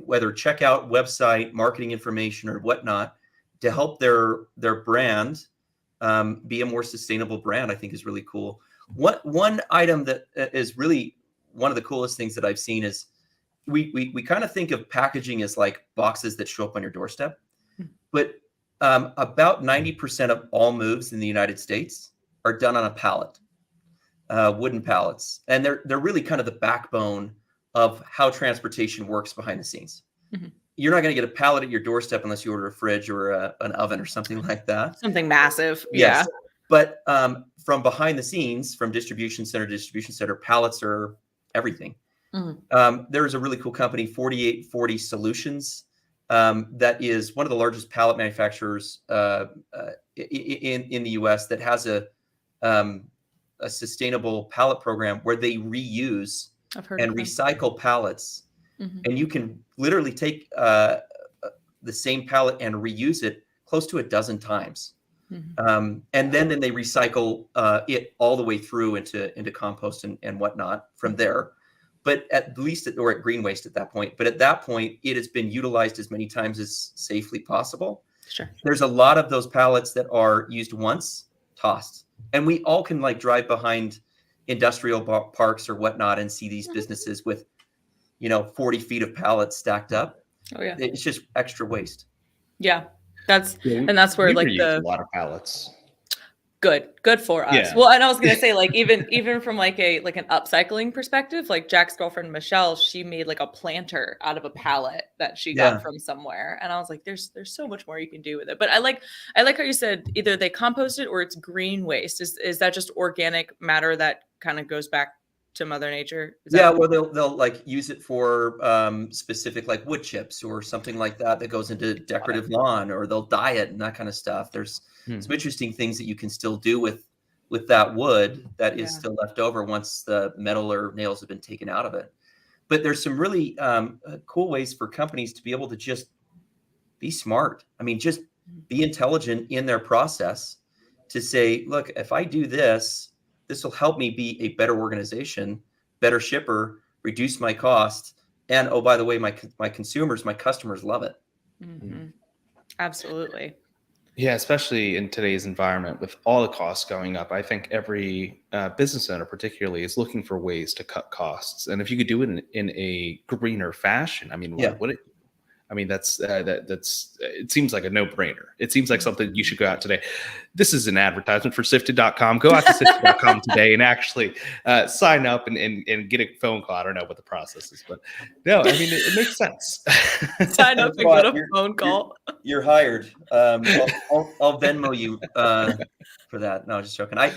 [SPEAKER 3] whether checkout, website, marketing information or whatnot to help their brand be a more sustainable brand, I think is really cool. One item that is really one of the coolest things that I've seen is we kind of think of packaging as like boxes that show up on your doorstep, but about 90% of all moves in the United States are done on a pallet, wooden pallets, and they're really kind of the backbone of how transportation works behind the scenes. You're not going to get a pallet at your doorstep unless you order a fridge or an oven or something like that.
[SPEAKER 1] Something massive.
[SPEAKER 3] Yes. Yeah. But from behind the scenes, from distribution center to distribution center, pallets are everything. There is a really cool company, 4840 Solutions, that is one of the largest pallet manufacturers in the U.S. that has a sustainable pallet program where they reuse and recycle pallets. And you can literally take the same pallet and reuse it close to a dozen times. And then they recycle it all the way through into compost and whatnot from there. But at least at green waste at that point. But at that point, it has been utilized as many times as safely possible.
[SPEAKER 1] Sure.
[SPEAKER 3] There's a lot of those pallets that are used once, tossed. And we all can like drive behind industrial parks or whatnot and see these businesses with, 40 feet of pallets stacked up.
[SPEAKER 1] Oh yeah.
[SPEAKER 3] It's just extra waste.
[SPEAKER 1] Yeah. That's
[SPEAKER 2] Yeah,
[SPEAKER 1] where
[SPEAKER 2] we
[SPEAKER 1] like
[SPEAKER 2] reuse a lot of pallets.
[SPEAKER 1] Good for us.
[SPEAKER 2] Yeah.
[SPEAKER 1] Well, and I was gonna say, like, even from like an upcycling perspective, like Jack's girlfriend Michelle, she made like a planter out of a pallet that she got from somewhere, and I was like, there's so much more you can do with it. But I like how you said either they compost it or it's green waste. Is that just organic matter that kind of goes back to Mother Nature?
[SPEAKER 3] Well, they'll like use it for specific like wood chips or something like that goes into decorative lawn, or they'll dye it and that kind of stuff. There's some interesting things that you can still do with that wood that is still left over once the metal or nails have been taken out of it. But there's some really cool ways for companies to be able to just be smart. I mean, just be intelligent in their process to say, look, if I do this will help me be a better organization, better shipper, reduce my cost. And oh, by the way, my consumers, my customers love it.
[SPEAKER 1] Mm-hmm. Absolutely.
[SPEAKER 2] Yeah, especially in today's environment with all the costs going up. I think every business owner particularly is looking for ways to cut costs. And if you could do it in a greener fashion, I mean, that's it seems like a no-brainer. It seems like something you should go out today. This is an advertisement for Sifted.com. Go out to Sifted.com today and actually sign up and get a phone call. I don't know what the process is, but no, I mean, it makes sense.
[SPEAKER 1] Sign up and get a phone call.
[SPEAKER 3] You're hired. I'll Venmo you for that. No, just joking. I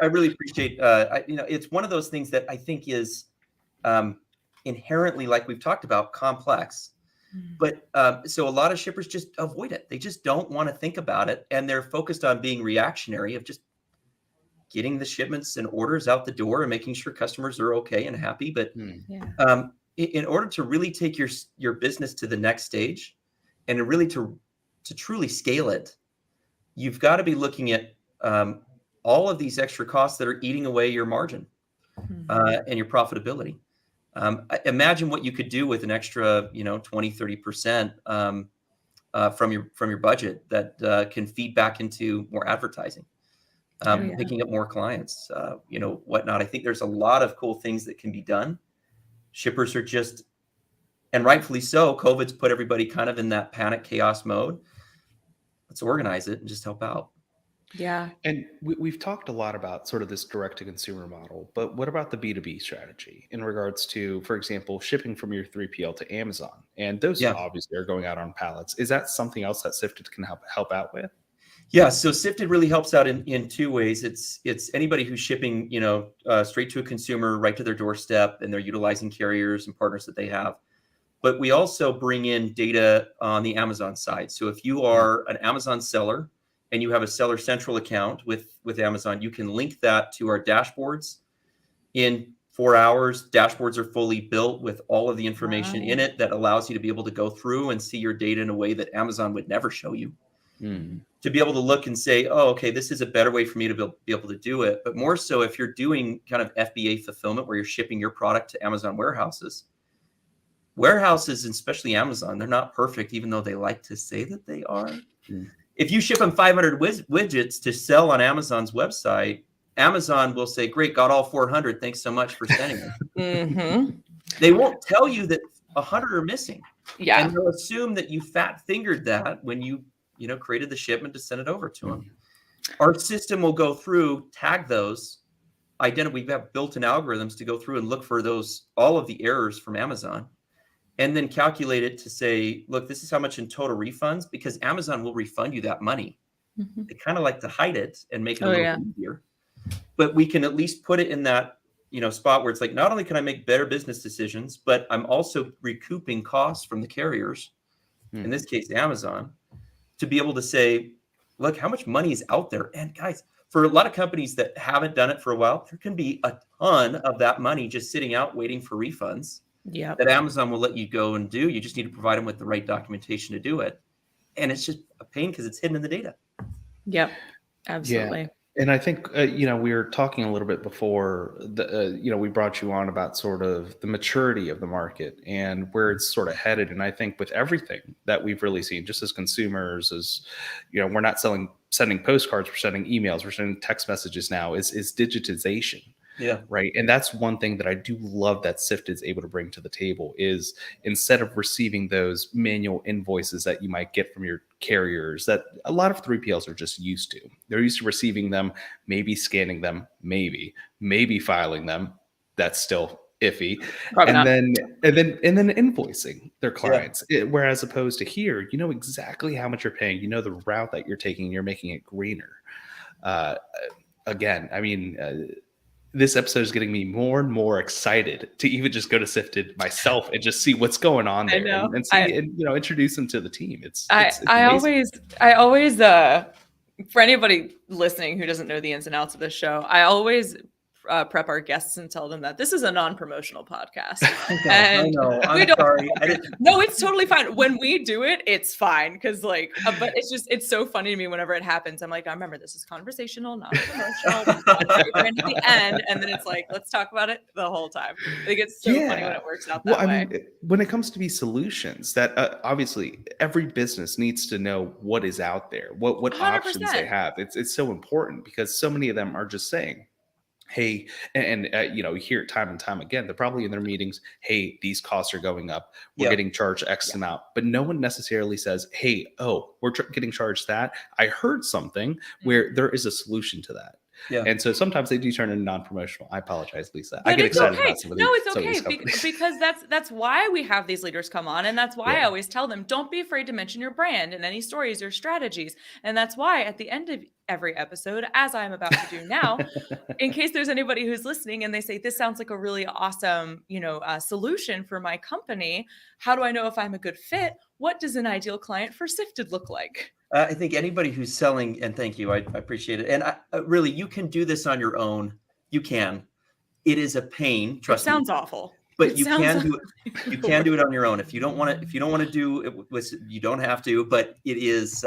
[SPEAKER 3] really appreciate, it's one of those things that I think is inherently, like we've talked about, complex. But so a lot of shippers just avoid it. They just don't want to think about it. And they're focused on being reactionary of just getting the shipments and orders out the door and making sure customers are okay and happy. But in order to really take your business to the next stage and really to truly scale it, you've got to be looking at all of these extra costs that are eating away your margin and your profitability. Imagine what you could do with an extra, 20-30% from your budget that can feed back into more advertising, picking up more clients, whatnot. I think there's a lot of cool things that can be done. Shippers are just, and rightfully so, COVID's put everybody kind of in that panic chaos mode. Let's organize it and just help out.
[SPEAKER 1] Yeah.
[SPEAKER 2] And we've talked a lot about sort of this direct-to-consumer model, but what about the B2B strategy in regards to, for example, shipping from your 3PL to Amazon? And those obviously are going out on pallets. Is that something else that Sifted can help out with?
[SPEAKER 3] Yeah, so Sifted really helps out in two ways. It's anybody who's shipping, straight to a consumer, right to their doorstep, and they're utilizing carriers and partners that they have. But we also bring in data on the Amazon side. So if you are an Amazon seller and you have a Seller Central account with Amazon, you can link that to our dashboards. In 4 hours, dashboards are fully built with all of the information in it that allows you to be able to go through and see your data in a way that Amazon would never show you. To be able to look and say, oh, okay, this is a better way for me to be able to do it. But more so if you're doing kind of FBA fulfillment where you're shipping your product to Amazon warehouses, and especially Amazon, they're not perfect, even though they like to say that they are. If you ship them 500 widgets to sell on Amazon's website, Amazon will say, great, got all 400. Thanks so much for sending them. They won't tell you that 100 are missing.
[SPEAKER 1] Yeah.
[SPEAKER 3] And they'll assume that you fat fingered that when you created the shipment to send it over to them. Our system will go through, tag those, we have built-in algorithms to go through and look for all of the errors from Amazon, and then calculate it to say, look, this is how much in total refunds, because Amazon will refund you that money. They kind of like to hide it and make it a little easier. But we can at least put it in that, spot where it's like, not only can I make better business decisions, but I'm also recouping costs from the carriers, in this case, Amazon, to be able to say, look, how much money is out there? And guys, for a lot of companies that haven't done it for a while, there can be a ton of that money just sitting out waiting for refunds. That Amazon will let you go and do. You just need to provide them with the right documentation to do it. And it's just a pain because it's hidden in the data.
[SPEAKER 1] Yep, absolutely.
[SPEAKER 2] Yeah. And I think, we were talking a little bit before, we brought you on about sort of the maturity of the market and where it's sort of headed. And I think with everything that we've really seen, just as consumers, we're not sending postcards, we're sending emails, we're sending text messages now, is digitization.
[SPEAKER 3] Yeah.
[SPEAKER 2] Right. And that's one thing that I do love that Sifted is able to bring to the table is instead of receiving those manual invoices that you might get from your carriers that a lot of 3PLs are just used to. They're used to receiving them, maybe scanning them, maybe filing them. That's still iffy.
[SPEAKER 1] Probably not.
[SPEAKER 2] And then invoicing their clients. Whereas opposed to here, you know exactly how much you're paying, you know the route that you're taking, you're making it greener. Again, I mean, this episode is getting me more and more excited to even just go to Sifted myself and just see what's going on there and see and introduce them to the team.
[SPEAKER 1] I always for anybody listening who doesn't know the ins and outs of this show, I always prep our guests and tell them that this is a non-promotional podcast.
[SPEAKER 3] I know. I'm sorry.
[SPEAKER 1] No, it's totally fine. When we do it, it's fine. Because but it's so funny to me whenever it happens. I'm like, I remember this is conversational, not promotional. And at the end, and then it's like, let's talk about it the whole time. I think it's so funny when it works out that way. I mean,
[SPEAKER 2] when it comes to these solutions, that obviously every business needs to know what is out there, what 100%. Options they have. It's so important because so many of them are just saying, hey, and you hear it time and time again. They're probably in their meetings. Hey, these costs are going up. We're getting charged X amount, but no one necessarily says, hey, we're getting charged that. I heard something where there is a solution to that. Yeah. And so sometimes they do turn into non-promotional. I apologize, Lisa. I get excited about some of these.
[SPEAKER 1] No, it's okay because that's why we have these leaders come on, and that's why I always tell them, don't be afraid to mention your brand and any stories or strategies. And that's why at the end of every episode, as I'm about to do now, in case there's anybody who's listening and they say, this sounds like a really awesome, solution for my company. How do I know if I'm a good fit? What does an ideal client for Sifted look like?
[SPEAKER 3] I think anybody who's selling, and thank you, I appreciate it. And really, you can do this on your own. You can. It is a pain. Trust me.
[SPEAKER 1] It sounds awful.
[SPEAKER 3] But you can do it. You can do it on your own. If you don't want to do it, you don't have to. But it is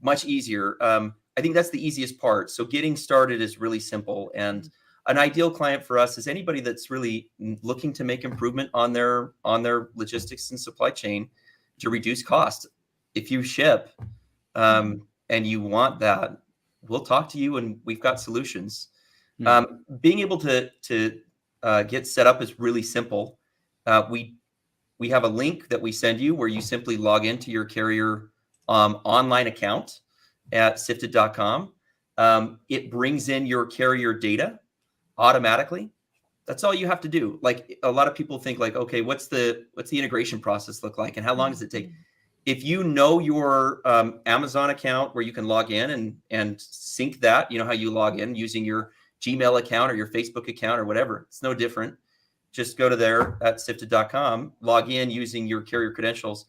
[SPEAKER 3] much easier. I think that's the easiest part. So getting started is really simple. And an ideal client for us is anybody that's really looking to make improvement on their logistics and supply chain to reduce cost. If you ship and you want that, we'll talk to you and we've got solutions. Being able to get set up is really simple. We have a link that we send you where you simply log into your carrier online account at sifted.com. It brings in your carrier data automatically. That's all you have to do. Like a lot of people think like, okay, what's the integration process look like and how long does it take? If you know your Amazon account where you can log in and sync that, how you log in using your Gmail account or your Facebook account or whatever, it's no different. Just go to there at sifted.com, log in using your carrier credentials.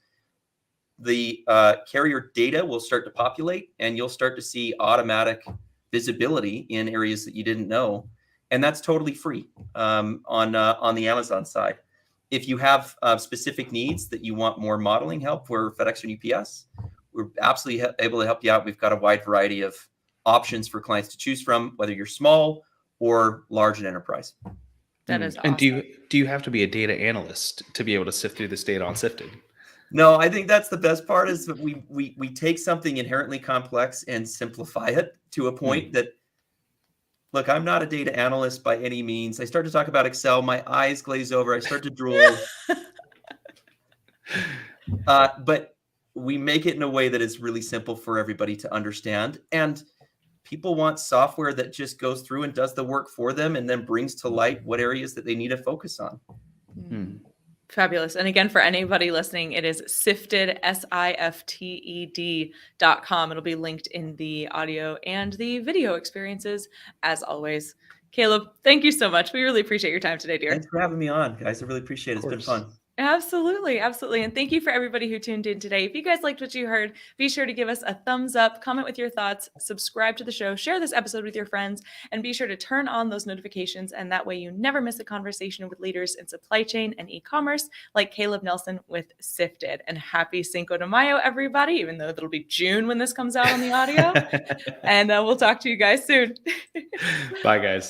[SPEAKER 3] The carrier data will start to populate and you'll start to see automatic visibility in areas that you didn't know. And that's totally free on the Amazon side. If you have specific needs that you want more modeling help for FedEx and UPS, we're absolutely able to help you out. We've got a wide variety of options for clients to choose from, whether you're small or large in enterprise.
[SPEAKER 1] That is awesome.
[SPEAKER 2] And do you have to be a data analyst to be able to sift through this data on Sifted?
[SPEAKER 3] No, I think that's the best part is that we take something inherently complex and simplify it to a point that, look, I'm not a data analyst by any means. I start to talk about Excel, my eyes glaze over, I start to drool. But we make it in a way that is really simple for everybody to understand. And people want software that just goes through and does the work for them and then brings to light what areas that they need to focus on.
[SPEAKER 1] Fabulous. And again, for anybody listening, it is Sifted, SIFTED.com. It'll be linked in the audio and the video experiences, as always. Caleb, thank you so much. We really appreciate your time today, dear.
[SPEAKER 3] Thanks for having me on, guys. I really appreciate it. It's been fun.
[SPEAKER 1] Absolutely. Absolutely. And thank you for everybody who tuned in today. If you guys liked what you heard, be sure to give us a thumbs up, comment with your thoughts, subscribe to the show, share this episode with your friends, and be sure to turn on those notifications. And that way you never miss a conversation with leaders in supply chain and e-commerce like Caleb Nelson with Sifted. And happy Cinco de Mayo, everybody, even though it'll be June when this comes out on the audio. And we'll talk to you guys soon.
[SPEAKER 2] Bye, guys.